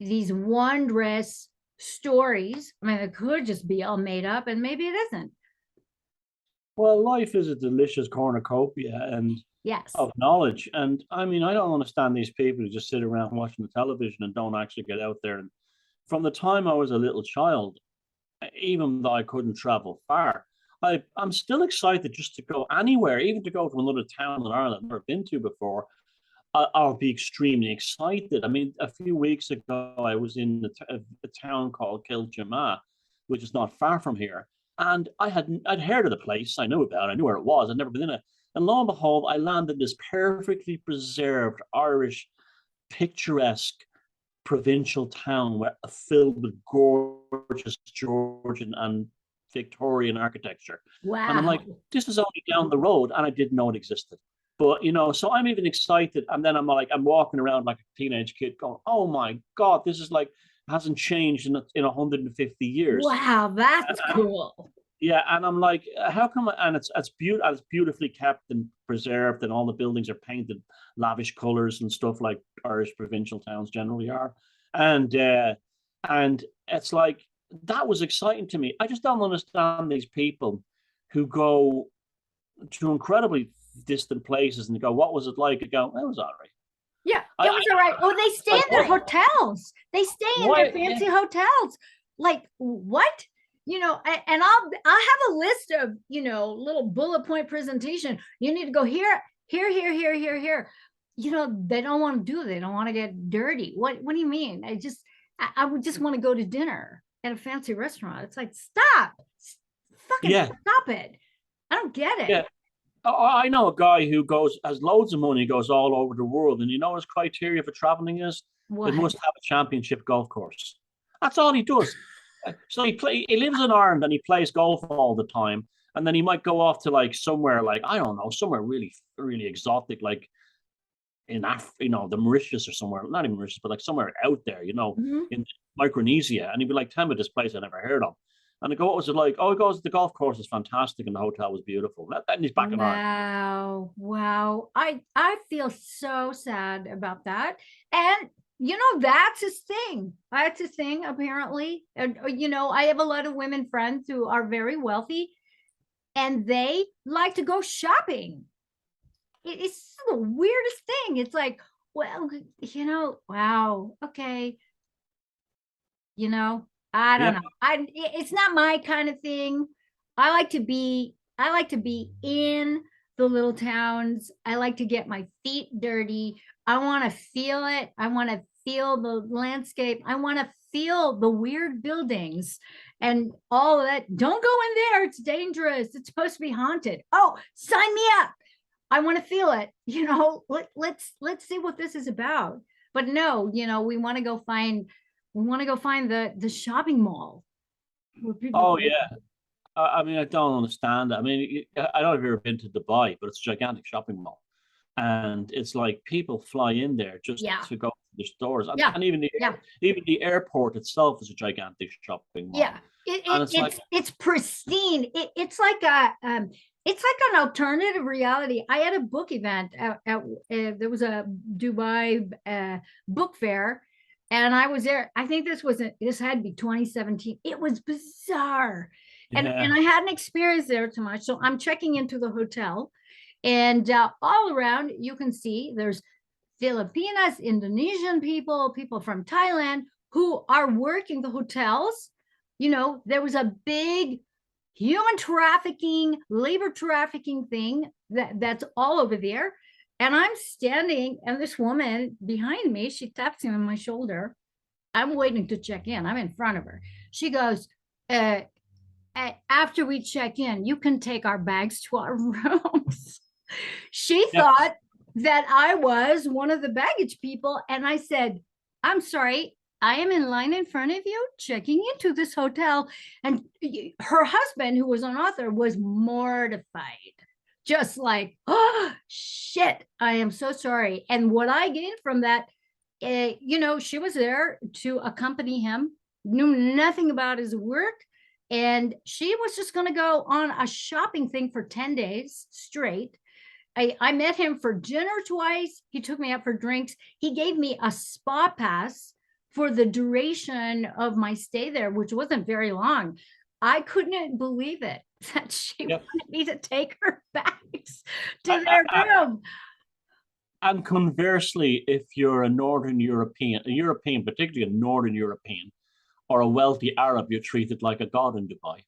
wondrous stories. I mean, it could just be all made up, and maybe it isn't. Well, life is a delicious cornucopia and Yes. of knowledge. And I mean, I don't understand these people who just sit around watching the television and don't actually get out there. And from the time I was a little child, even though I couldn't travel far, I'm still excited just to go anywhere, even to go to another town in Ireland I've never been to before. I'll be extremely excited. I mean, a few weeks ago, I was in a town called Kilgema, which is not far from here. And I'd heard of the place. I knew about it. I knew where it was. I'd never been in it. And lo and behold, I landed in this perfectly preserved Irish, picturesque provincial town filled with gorgeous Georgian and Victorian architecture. Wow. And I'm like, this is only down the road, and I didn't know it existed. But you know, so I'm even excited, and then I'm like, I'm walking around like a teenage kid, going, "Oh my god, this is like hasn't changed in 150 years." Wow, that's cool. Yeah, and I'm like, how come? And it's beautifully kept and preserved, and all the buildings are painted lavish colors and stuff like Irish provincial towns generally are, and it's like that was exciting to me. I just don't understand these people who go to incredibly distant places and go, "What was it like?" And go, "It was all right." Yeah, it was all right. Oh, they stay in their hotels. They stay in their fancy hotels. Like what? You know, and I'll have a list of, you know, little bullet point presentation. You need to go here, here, here, here, here, here. You know, they don't want to do it. They don't want to get dirty. What do you mean? I would just want to go to dinner at a fancy restaurant. It's like, stop, fucking stop it. I don't get it. Yeah. I know a guy who has loads of money, goes all over the world, and you know his criteria for traveling is What? it must have a championship golf course. That's all he does. So he lives in Ireland and he plays golf all the time, and then he might go off to like somewhere like I don't know, somewhere really really exotic, like in you know, the Mauritius or somewhere, not even Mauritius, but like somewhere out there, you know, in Micronesia, and he'd be like, "Tell me this place I never heard of." And I go, "What was it like?" "Oh, he goes, the golf course is fantastic and the hotel was beautiful." And he's back in Ireland. Wow. I feel so sad about that. And you know, that's his thing. That's his thing, apparently. And you know, I have a lot of women friends who are very wealthy, and they like to go shopping. It's the weirdest thing. It's like, well, you know, wow, okay. You know, I don't know. It's not my kind of thing. I like to be in the little towns. I like to get my feet dirty. I want to feel it. I want to feel the landscape. I want to feel the weird buildings and all of that. Don't go in there. It's dangerous. It's supposed to be haunted. Oh, sign me up. I want to feel it. You know, let's see what this is about. But no, you know, we want to go find the shopping mall. Oh yeah. I mean, I don't understand. I mean, I don't know if you've ever been to Dubai, but it's a gigantic shopping mall, and it's like people fly in there just to go to the stores, and even the airport itself is a gigantic shopping mall. Yeah, it's pristine. It's like an alternative reality. I had a book event there was a Dubai book fair, and I was there. I think this had to be 2017. It was bizarre. And I hadn't experienced there too much. So I'm checking into the hotel, and all around you can see there's Filipinas, Indonesian people from Thailand who are working the hotels. You know, there was a big human trafficking, labor trafficking thing that's all over there. And I'm standing, and this woman behind me, she taps me on my shoulder. I'm waiting to check in. I'm in front of her. She goes, after we check in, you can take our bags to our rooms. She thought that I was one of the baggage people. And I said, I'm sorry, I am in line in front of you, checking into this hotel. And her husband, who was an author, was mortified. Just like, oh, shit, I am so sorry. And what I gained from that, she was there to accompany him, knew nothing about his work. And she was just going to go on a shopping thing for 10 days straight. I met him for dinner twice. He took me out for drinks. He gave me a spa pass for the duration of my stay there, which wasn't very long. I couldn't believe it that she wanted me to take her bags to their room. And conversely, if you're a Northern European, particularly a Northern European, or a wealthy Arab, you're treated like a god in Dubai.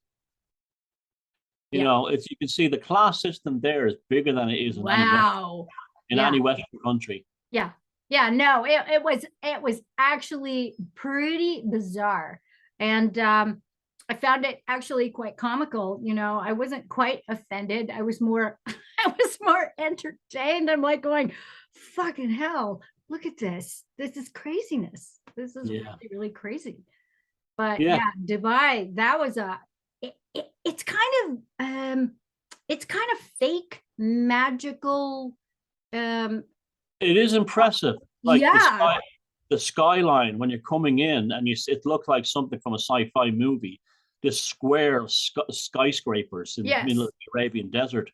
You know, you can see the class system there is bigger than it is in any Western country. Yeah. No, it was actually pretty bizarre. And I found it actually quite comical. I wasn't quite offended. I was more entertained. I'm like going, fucking hell, look at this. This is craziness. This is really, really crazy. But Dubai, that was it's kind of fake magical. It is impressive. Like the skyline when you're coming in, and it looked like something from a sci-fi movie. This square of skyscrapers in the middle of the Arabian desert,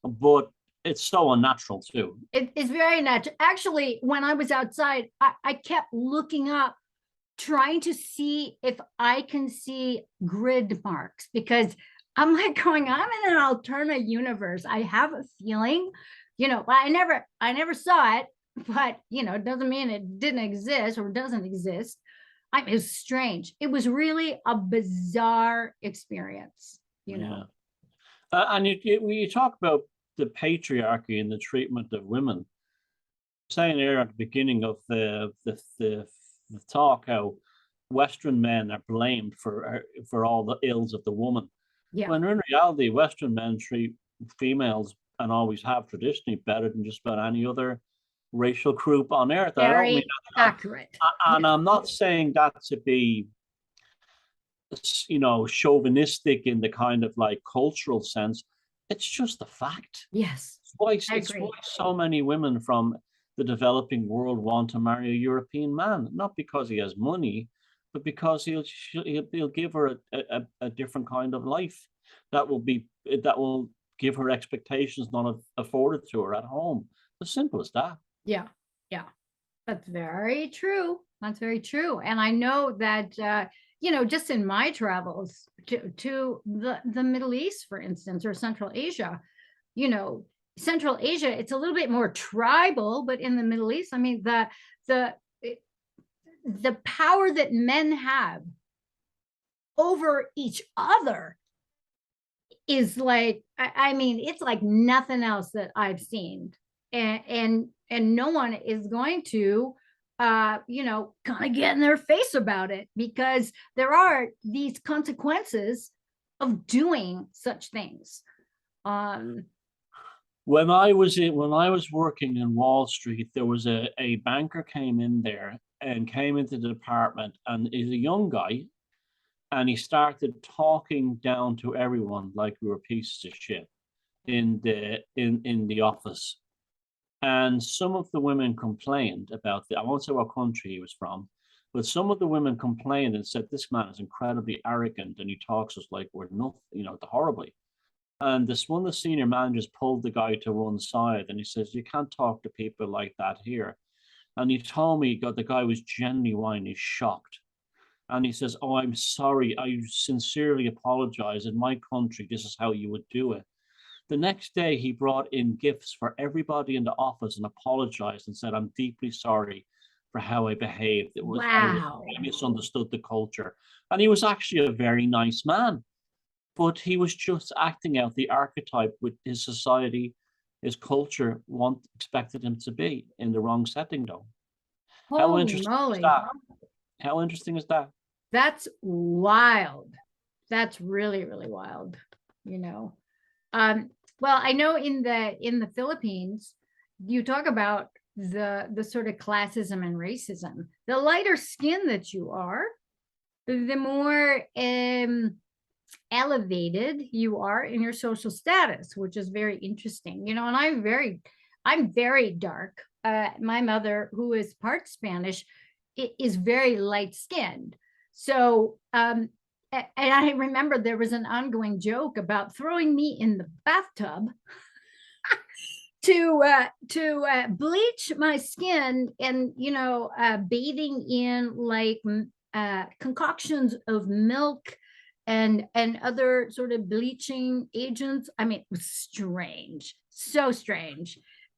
but it's so unnatural too. It's very natural. Actually, when I was outside, I kept looking up, trying to see if I can see grid marks, because I'm like going, I'm in an alternate universe. I have a feeling, I never saw it, but it doesn't mean it didn't exist or doesn't exist. It was strange. It was really a bizarre experience, know. And you talk about the patriarchy and the treatment of women. Saying there at the beginning of the talk how Western men are blamed for all the ills of the woman. When in reality, Western men treat females, and always have traditionally, better than just about any other racial group on earth. Very I don't mean accurate. And I'm not saying that to be, chauvinistic in the kind of like cultural sense. It's just a fact. Yes. It's why so many women from the developing world want to marry a European man, not because he has money, but because he'll give her a different kind of life that will give her expectations not afforded to her at home. As simple as that. Yeah. That's very true. And I know that just in my travels to the Middle East, for instance, or Central Asia, Central Asia, it's a little bit more tribal, but in the Middle East, I mean, the power that men have over each other is like, it's like nothing else that I've seen. And no one is going to, kind of get in their face about it, because there are these consequences of doing such things. When I was working in Wall Street, there was a banker came in there and came into the department, and he's a young guy, and he started talking down to everyone like we were pieces of shit in the office. And some of the women complained about I won't say what country he was from, but some of the women complained and said, this man is incredibly arrogant and he talks us like we're nothing, horribly. And one of the senior managers pulled the guy to one side and he says, you can't talk to people like that here. And he told me the guy was genuinely shocked. And he says, oh, I'm sorry. I sincerely apologize. In my country, this is how you would do it. The next day, he brought in gifts for everybody in the office and apologized and said, I'm deeply sorry for how I behaved. I misunderstood the culture. And he was actually a very nice man. But he was just acting out the archetype with his society, his culture expected him to be in the wrong setting, though. How interesting is that? How interesting is that? That's wild. That's really, really wild, Well, I know in the Philippines, you talk about the sort of classism and racism. The lighter skin that you are, the more elevated you are in your social status, which is very interesting. You know, and I'm very dark. My mother, who is part Spanish, is very light skinned. So, and I remember there was an ongoing joke about throwing me in the bathtub to bleach my skin, and bathing in like concoctions of milk and other sort of bleaching agents. I mean, it was strange, so strange.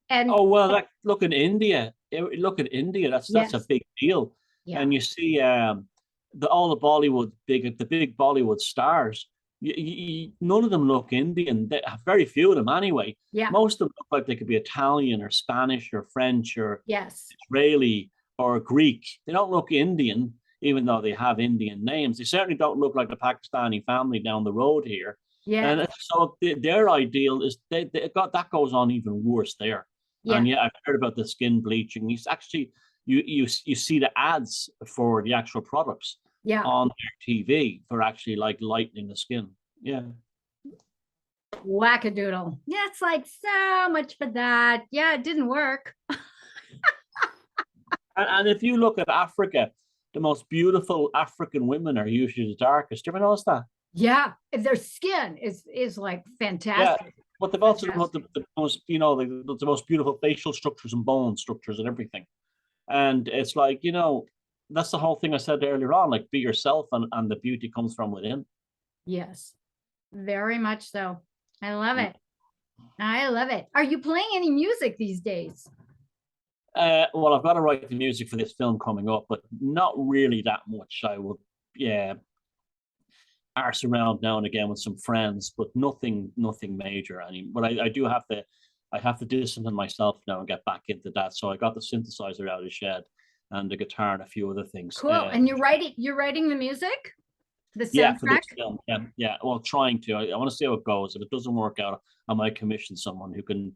And Oh well, look at India. Look at India. That's a yes, big deal. yeah, And you see all the Bollywood the big Bollywood stars. None of them look Indian. Very few of them anyway. yeah, Most of them look like they could be Italian or Spanish or French or yes, Israeli or Greek. They don't look Indian, even though they have Indian names. They certainly don't look like the Pakistani family down the road here. yes, And so their ideal is they got that goes on even worse there. yeah, And yeah, I've heard about the skin bleaching. It's actually you see the ads for the actual products yeah. on their TV for actually like lightening the skin. Yeah. Wackadoodle. Yeah, it's like so much for that. Yeah, it didn't work. And if you look at Africa, the most beautiful African women are usually the darkest. Do you ever notice that? Yeah, their skin is like Yeah. fantastic. But they've also got Fantastic. the most, the most beautiful facial structures and bone structures and everything. And it's like, that's the whole thing I said earlier on, like be yourself and the beauty comes from within. Yes, very much so. I love it. I love it. Are you playing any music these days? Well, I've got to write the music for this film coming up, but not really that much. I will, yeah, arse around now and again with some friends, but nothing major. I mean, but I do have to, I have to discipline myself now and get back into that. So I got the synthesizer out of the shed and the guitar and a few other things. Cool. And you're writing the music, the Yeah, for soundtrack? this film. Yeah, yeah. Well, trying to. I want to see how it goes. If it doesn't work out, I might commission someone who can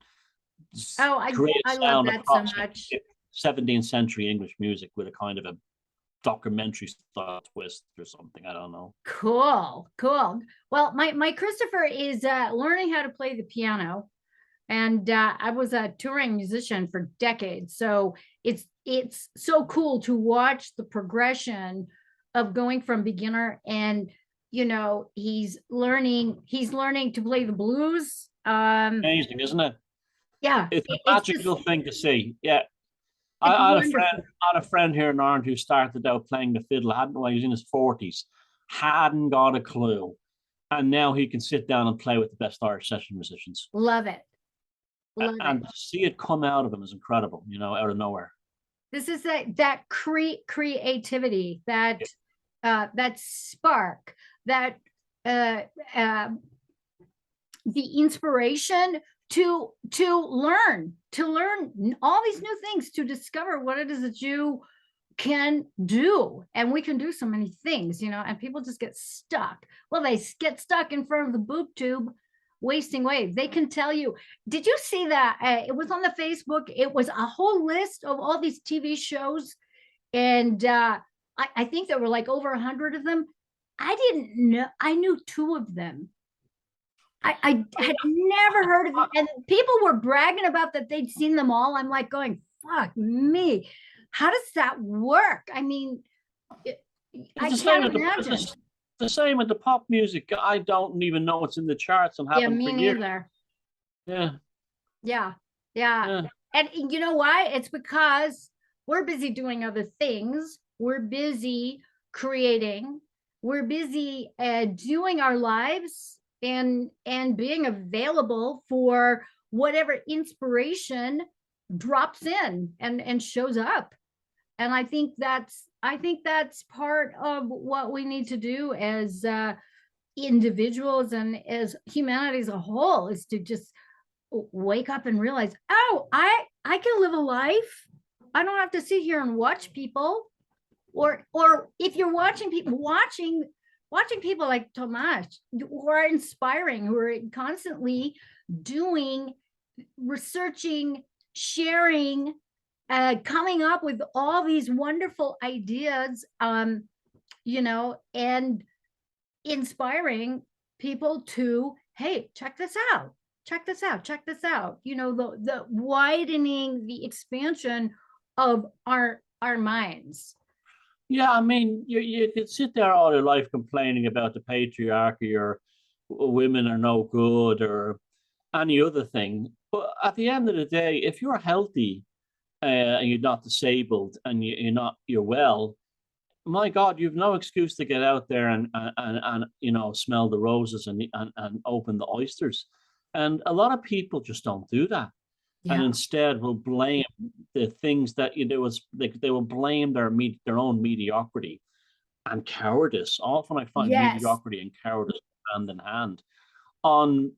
Oh, create I a love sound that so approximately much. 17th century English music with a kind of a documentary style twist or something. I don't know. Cool, cool. Well, my Christopher is learning how to play the piano, and I was a touring musician for decades. So it's so cool to watch the progression of going from beginner, and he's learning to play the blues. Amazing, isn't it? Yeah, It's a it's just magical thing to see. Yeah. it's I wonderful. had a friend here in Ireland who started out playing the fiddle. Hadn't When he was in his 40s, hadn't got a clue, and now he can sit down and play with the best Irish session musicians. Love it. Love it. And to see it come out of him is incredible. Out of nowhere. This is that creativity, that that spark, that uh, uh, the inspiration to learn all these new things, to discover what it is that you can do. And we can do so many things, and people just get stuck. Well, they get stuck in front of the boob tube, wasting away. They can tell you. Did you see that? It was on the Facebook. It was a whole list of all these TV shows, and I think there were like over 100 of them. I didn't know. I knew 2 of them. I had never heard of it, and people were bragging about that they'd seen them all. I'm like going, fuck me. How does that work? I mean, I can't imagine. The same with the pop music. I don't even know what's in the charts and Yeah, haven't me for years. neither. Yeah. Yeah, yeah. Yeah. And you know why? It's because we're busy doing other things. We're busy creating. We're busy doing our lives, and being available for whatever inspiration drops in and shows up. And I think that's part of what we need to do as individuals and as humanity as a whole, is to just wake up and realize, oh, I can live a life. I don't have to sit here and watch people, or if you're watching people like Tomasz, who are inspiring, who are constantly doing, researching, sharing, coming up with all these wonderful ideas, you know, and inspiring people to, hey, check this out, check this out, check this out. You know, the widening, the expansion of our minds. Yeah, I mean, you could sit there all your life complaining about the patriarchy or women are no good or any other thing. But at the end of the day, if you're healthy and you're not disabled and you're well, my God, you've no excuse to get out there and you know, smell the roses and open the oysters. And a lot of people just don't do that. And Yeah. instead will blame the things that you do. They will blame their own mediocrity and cowardice. Often I find Yes. mediocrity and cowardice hand in hand on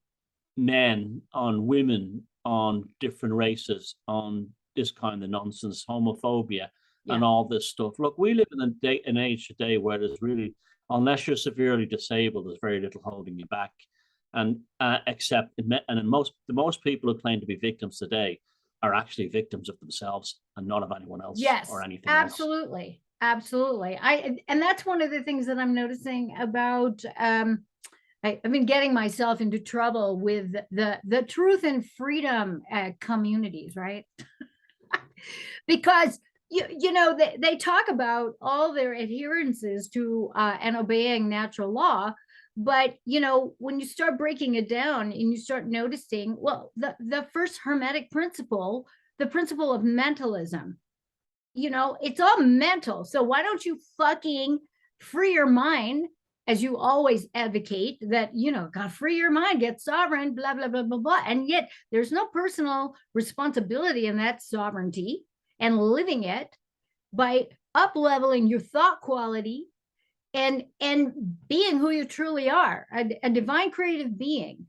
men, on women, on different races, on this kind of nonsense, homophobia, and all this stuff. Look, we live in an age today where there's really, unless you're severely disabled, there's very little holding you back. And the most people who claim to be victims today are actually victims of themselves and not of anyone else or anything absolutely else. Absolutely. And that's one of the things that I'm noticing about I've been getting myself into trouble with the truth and freedom communities, right? Because you know, they talk about all their adherences to and obeying natural law, but you know, when you start breaking it down and you start noticing, well, the first hermetic principle, the principle of mentalism, you know, it's all mental. So why don't you fucking free your mind, as you always advocate that, you know, God, free your mind, get sovereign, blah, blah, blah, blah, blah. And yet there's no personal responsibility in that sovereignty and living it by up-leveling your thought quality and being who you truly are, a divine creative being,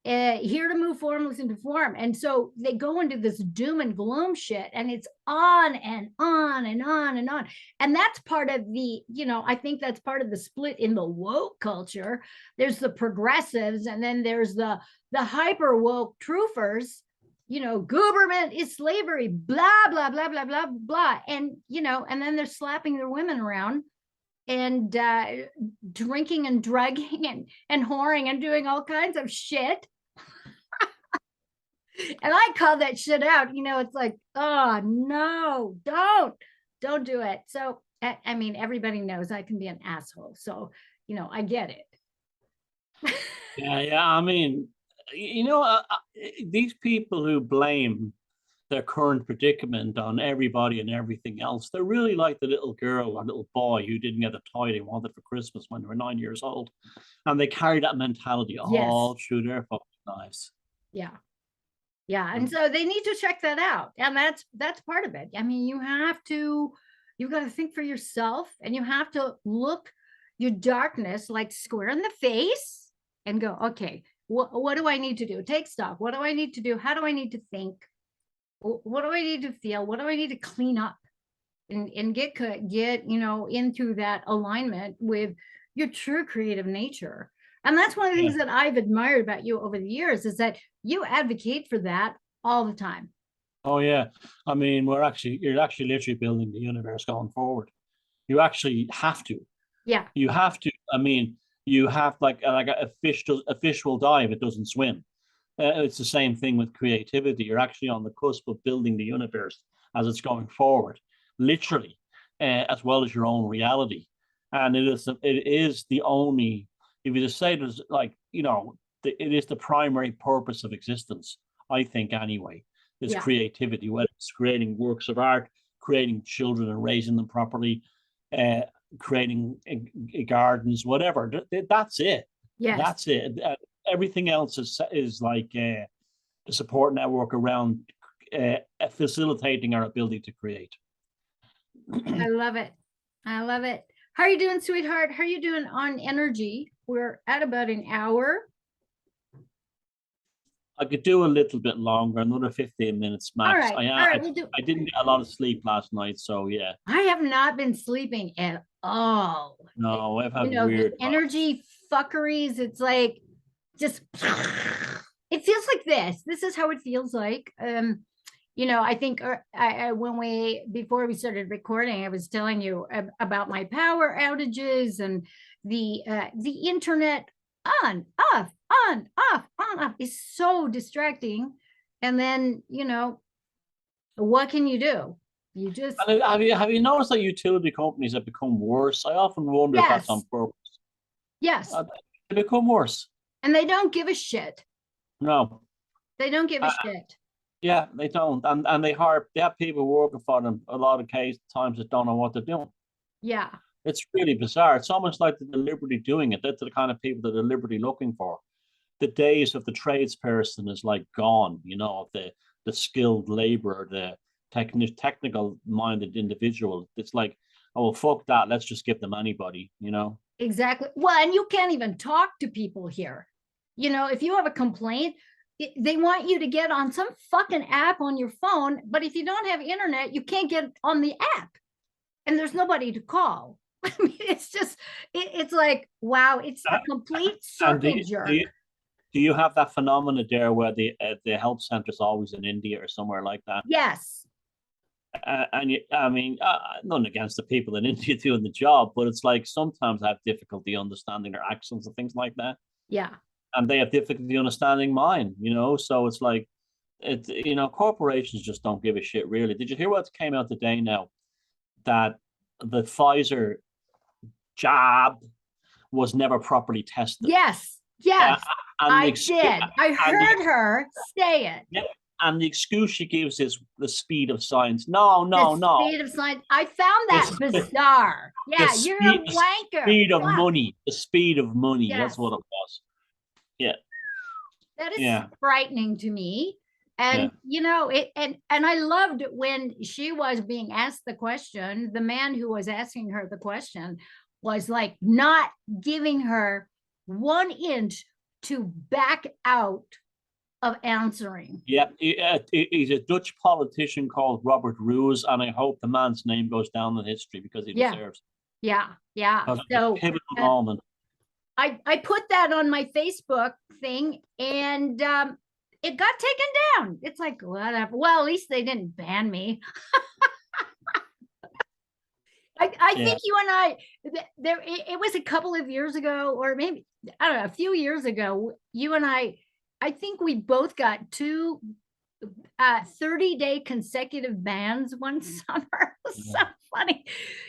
here to move formless into form. And so they go into this doom and gloom shit, and it's on and on and on and on. And that's part of the, you know, I think that's part of the split in the woke culture. There's the progressives, and then there's the hyper woke truthers. You know, government is slavery, blah, blah, blah, blah, blah, blah. And, you know, and then they're slapping their women around and drinking and drugging and whoring and doing all kinds of shit. And I call that shit out. You know, it's like, oh no, don't do it. So I mean, everybody knows I can be an asshole, so you know, I get it. Yeah, I mean, you know, these people who blame their current predicament on everybody and everything else, they're really like the little girl or little boy who didn't get the toy they wanted for Christmas when they were 9 years old. And they carry that mentality all through their fucking lives. Yeah. Yeah. And so they need to check that out. And that's part of it. I mean, you've got to think for yourself, and you have to look your darkness like square in the face and go, okay, what do I need to do? Take stock. What do I need to do? How do I need to think? What do I need to feel? What do I need to clean up and get, you know, into that alignment with your true creative nature? And that's one of the things that I've admired about you over the years, is that you advocate for that all the time. Oh yeah. I mean, you're actually literally building the universe going forward. You actually have to. Yeah. You have to. I mean, you have like a fish will die if it doesn't swim. It's the same thing with creativity. You're actually on the cusp of building the universe as it's going forward, literally, as well as your own reality. And it is the only, if you just say there's like, you know, it is the primary purpose of existence, I think anyway, is creativity, whether it's creating works of art, creating children and raising them properly, creating gardens, whatever. That's it. Yes. That's it. Everything else is like a support network around facilitating our ability to create. I love it. I love it. How are you doing, sweetheart? How are you doing on energy? We're at about an hour. I could do a little bit longer, another 15 minutes max. All right. I didn't get a lot of sleep last night, so yeah. I have not been sleeping at all. No, I've had weird energy fuckeries. It's like, just, it feels like this. This is how it feels like. I think before we started recording, I was telling you about my power outages and the internet on, off, on, off, on, off is so distracting. And then, what can you do? You just have you noticed that utility companies have become worse? I often wonder if that's on purpose. Yes. They become worse. And they don't give a shit. No. They don't give a shit. Yeah, they don't. And they have people working for them a lot of times that don't know what they're doing. Yeah. It's really bizarre. It's almost like they're deliberately doing it. They're the kind of people that they're deliberately looking for. The days of the tradesperson is like gone, the skilled laborer, the technical minded individual. It's like, oh, well, fuck that. Let's just give them anybody, Exactly. Well, and you can't even talk to people here. If you have a complaint, they want you to get on some fucking app on your phone. But if you don't have internet, you can't get on the app and there's nobody to call. I mean, it's just, it's like, wow, it's a complete circle jerk. Do you have that phenomena there where the help center is always in India or somewhere like that? Yes. Nothing against the people in India doing the job, but it's like sometimes I have difficulty understanding their accents and things like that. Yeah. And they have difficulty understanding mine, so it's like, corporations just don't give a shit, really. Did you hear what came out today now? That the Pfizer jab was never properly tested. Yes. I did. I heard her say it. Yeah, and the excuse she gives is the speed of science. No. Speed of science. I found that bizarre. Yeah, you're a wanker. The speed of money. Yes. That's what it was. Yeah. That is frightening to me. And and I loved when she was being asked the question, the man who was asking her the question was like not giving her 1 inch to back out of answering. Yeah, he's a Dutch politician called Robert Roos, and I hope the man's name goes down in history because he deserves it. Yeah. So pivotal moment. I put that on my Facebook thing, and it got taken down. It's like, whatever. Well, at least they didn't ban me. I think you and I, it was a couple of years ago, or maybe, I don't know, a few years ago, you and I think we both got 2 30-day consecutive bans one summer. It was so funny.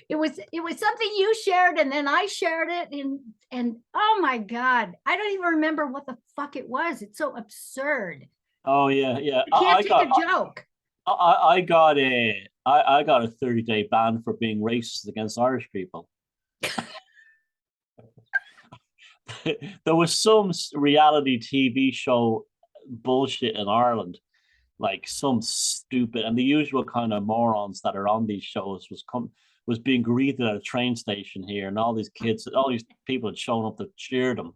It was something you shared, and then I shared it, and oh my God, I don't even remember what the fuck it was. It's so absurd. Oh yeah. You can't take a joke. I got a 30-day ban for being racist against Irish people. There was some reality TV show bullshit in Ireland, like some stupid, and the usual kind of morons that are on these shows was being greeted at a train station here, and all these people had shown up to cheer them,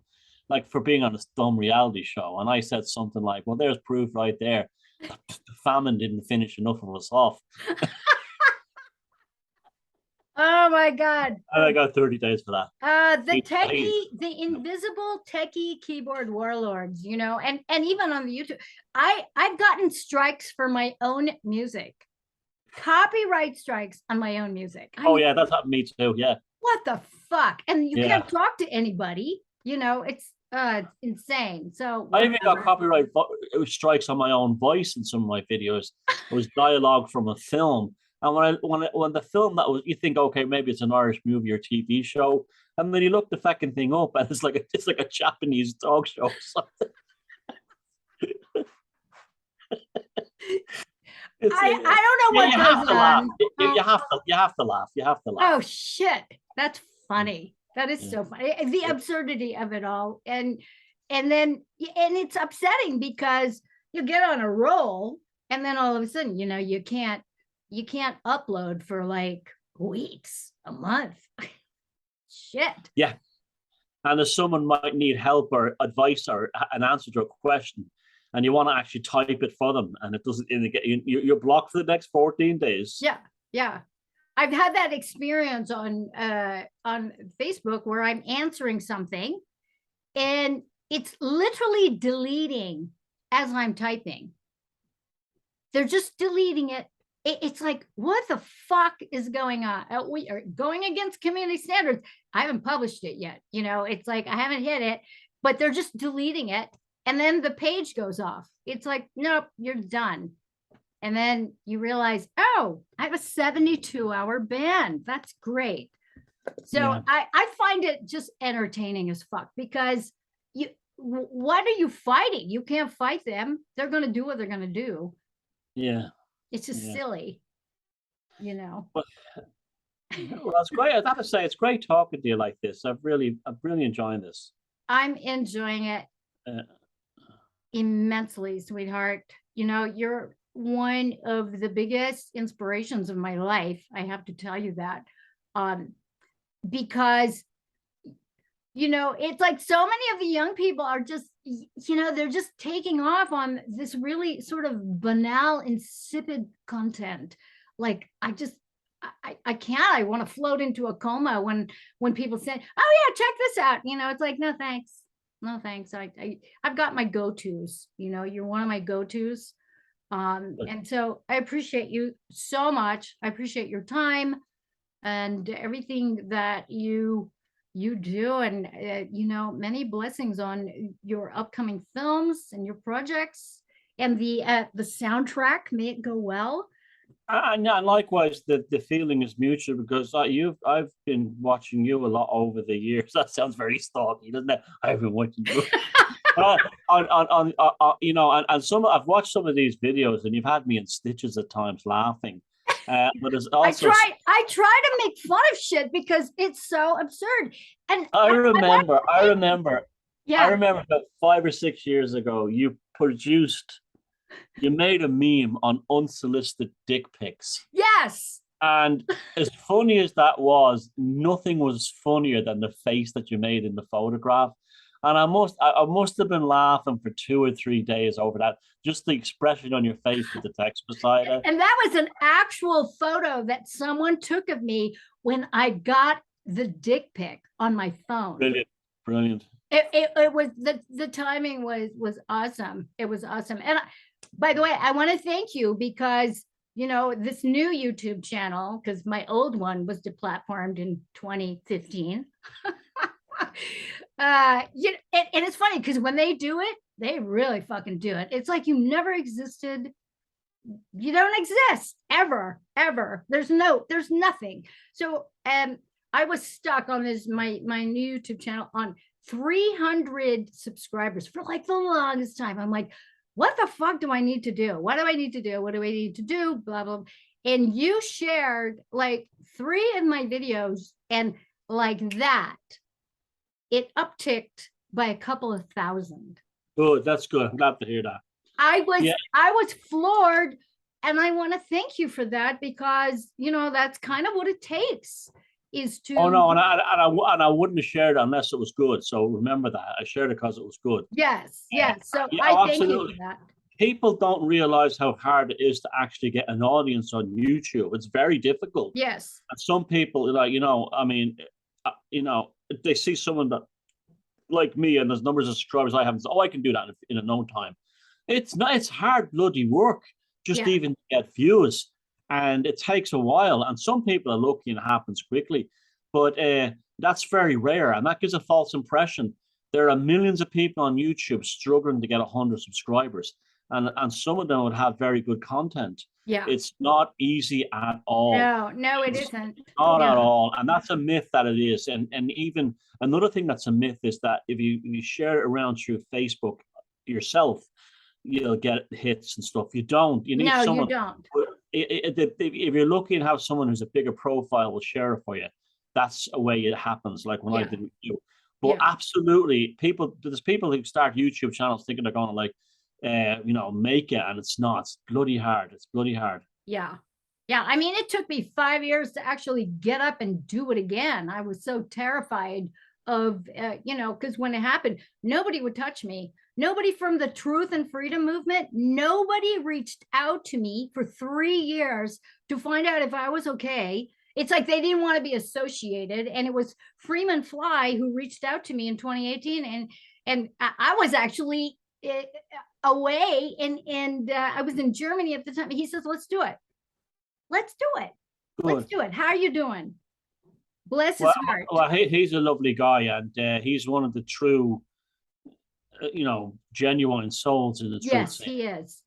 like for being on a dumb reality show. And I said something like, "Well, there's proof right there. The famine didn't finish enough of us off." Oh my God. I got 30 days for that. The invisible techie keyboard warlords, and even on the YouTube, I've gotten strikes for my own music, copyright strikes on my own music. Yeah, that's happened to me too. Yeah. What the fuck? And you can't talk to anybody, it's insane. So I even got copyright strikes on my own voice in some of my videos. It was dialogue from a film. And when the film that was, you think, okay, maybe it's an Irish movie or TV show, and then you look the fucking thing up, and it's like a Japanese talk show or something. I don't know what goes on. You have to laugh. Oh shit, that's funny. That is so funny. The absurdity of it all, and it's upsetting because you get on a roll, and then all of a sudden, you can't upload for like weeks, a month. Shit. Yeah. And if someone might need help or advice or an answer to a question, and you want to actually type it for them, and it doesn't, you're blocked for the next 14 days. Yeah. I've had that experience on Facebook where I'm answering something, and it's literally deleting as I'm typing. they're just deleting it. It's like, what the fuck is going on? We are going against community standards. I haven't published it yet. It's like I haven't hit it, but they're just deleting it. And then the page goes off. It's like, nope, you're done. And then you realize, oh, I have a 72-hour ban. That's great. So yeah. I find it just entertaining as fuck, because what are you fighting? You can't fight them. They're going to do what they're going to do. Yeah. It's just silly, Well, that's great. I have to say, it's great talking to you like this. I'm really enjoying this. I'm enjoying it immensely, sweetheart. You're one of the biggest inspirations of my life. I have to tell you that, because it's like so many of the young people are just, they're just taking off on this really sort of banal, insipid content. Like, I can't. I want to float into a coma when people say, oh yeah, check this out. It's like, no thanks. No thanks. I've got my go-tos. You're one of my go-tos. And so I appreciate you so much. I appreciate your time and everything that you do, and many blessings on your upcoming films and your projects, and the soundtrack. May it go well. And likewise, the feeling is mutual, because I've been watching you a lot over the years. That sounds very stalky, doesn't it? I've been watching you. And I've watched some of these videos, and you've had me in stitches at times laughing. But there's also I try to make fun of shit because it's so absurd. And I remember about 5 or 6 years ago, you made a meme on unsolicited dick pics. Yes. And as funny as that was, nothing was funnier than the face that you made in the photograph. And I must have been laughing for 2 or 3 days over that. Just the expression on your face with the text beside it. And that was an actual photo that someone took of me when I got the dick pic on my phone. Brilliant. It was the timing was awesome. It was awesome. And by the way, I want to thank you, because this new YouTube channel, because my old one was deplatformed in 2015. And it's funny because when they do it, they really fucking do it. It's like you never existed. You don't exist ever. There's nothing. So I was stuck on my new YouTube channel on 300 subscribers for like the longest time. I'm like, what the fuck do I need to do? What do I need to do? What do I need to do? Blah, blah. And you shared like 3 of my videos, and like that, it upticked by a couple of thousand. Good. That's good. I'm glad to hear that. I was floored, and I want to thank you for that, because that's kind of what it takes, is to. Oh no, and I wouldn't have shared it unless it was good. So remember that I shared it because it was good. Yes. So I thank you for that. People don't realize how hard it is to actually get an audience on YouTube. It's very difficult. Yes. And some people, they see someone that like me and there's numbers of subscribers I have, and say, oh, I can do that in no time. It's hard bloody work just even to get views, and it takes a while. And some people are lucky and it happens quickly, but that's very rare, and that gives a false impression. There are millions of people on YouTube struggling to get 100 subscribers, and some of them would have very good content. Yeah, it's not easy at all. No, it isn't. Not at all, and that's a myth that it is. And even another thing that's a myth is that if you share it around through Facebook yourself, you'll get hits and stuff. You don't. You need someone. You don't. If you're looking at how someone who's a bigger profile will share it for you, that's a way it happens. Like when I did with you. But absolutely, there's people who start YouTube channels thinking they're going to like, make it, and it's not. It's bloody hard. It's bloody hard. Yeah. I mean, it took me 5 years to actually get up and do it again. I was so terrified of, because when it happened, nobody would touch me. Nobody from the truth and freedom movement, nobody reached out to me for 3 years to find out if I was okay. It's like they didn't want to be associated. And it was Freeman Fly who reached out to me in 2018. And I was actually away, and I was in Germany at the time. He says, let's do it. Let's do it. Good. Let's do it. How are you doing? Bless his Well, heart. well, he's a lovely guy, and he's one of the true, genuine souls in the truth Yes, scene. he is.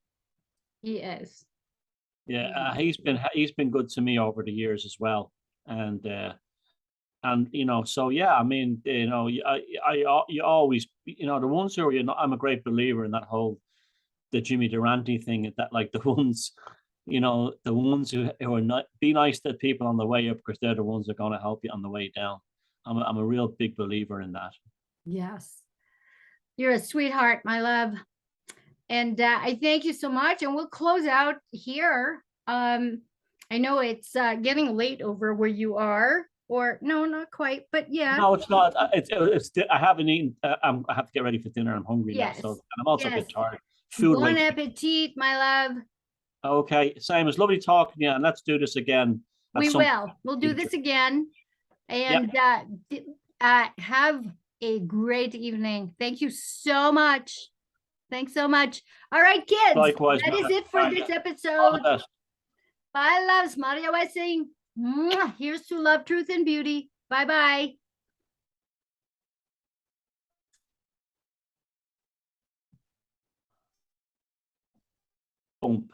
He is. Yeah, he's been good to me over the years as well, and so yeah, I mean, you always, the ones who are, I'm a great believer in that whole the Jimmy Durante thing, that like the ones, the ones who are not, be nice to people on the way up, because they're the ones that are going to help you on the way down. I'm a real big believer in that. Yes. You're a sweetheart, my love. And I thank you so much. And we'll close out here. I know it's getting late over where you are, or no, not quite, but yeah. No, it's not. It's I haven't eaten. I have to get ready for dinner. I'm hungry now, Yes. and I'm also a bit Yes. tired. Food Bon wakes me. appetit, my love. Okay, Sam, it's lovely talking to you, and let's do this again. We will. We'll do this again. And have a great evening. Thank you so much. Thanks so much. All right, kids. Likewise. That is it for this episode. Bye, loves. Maria Wessing. Here's to love, truth, and beauty. Bye-bye. Boom.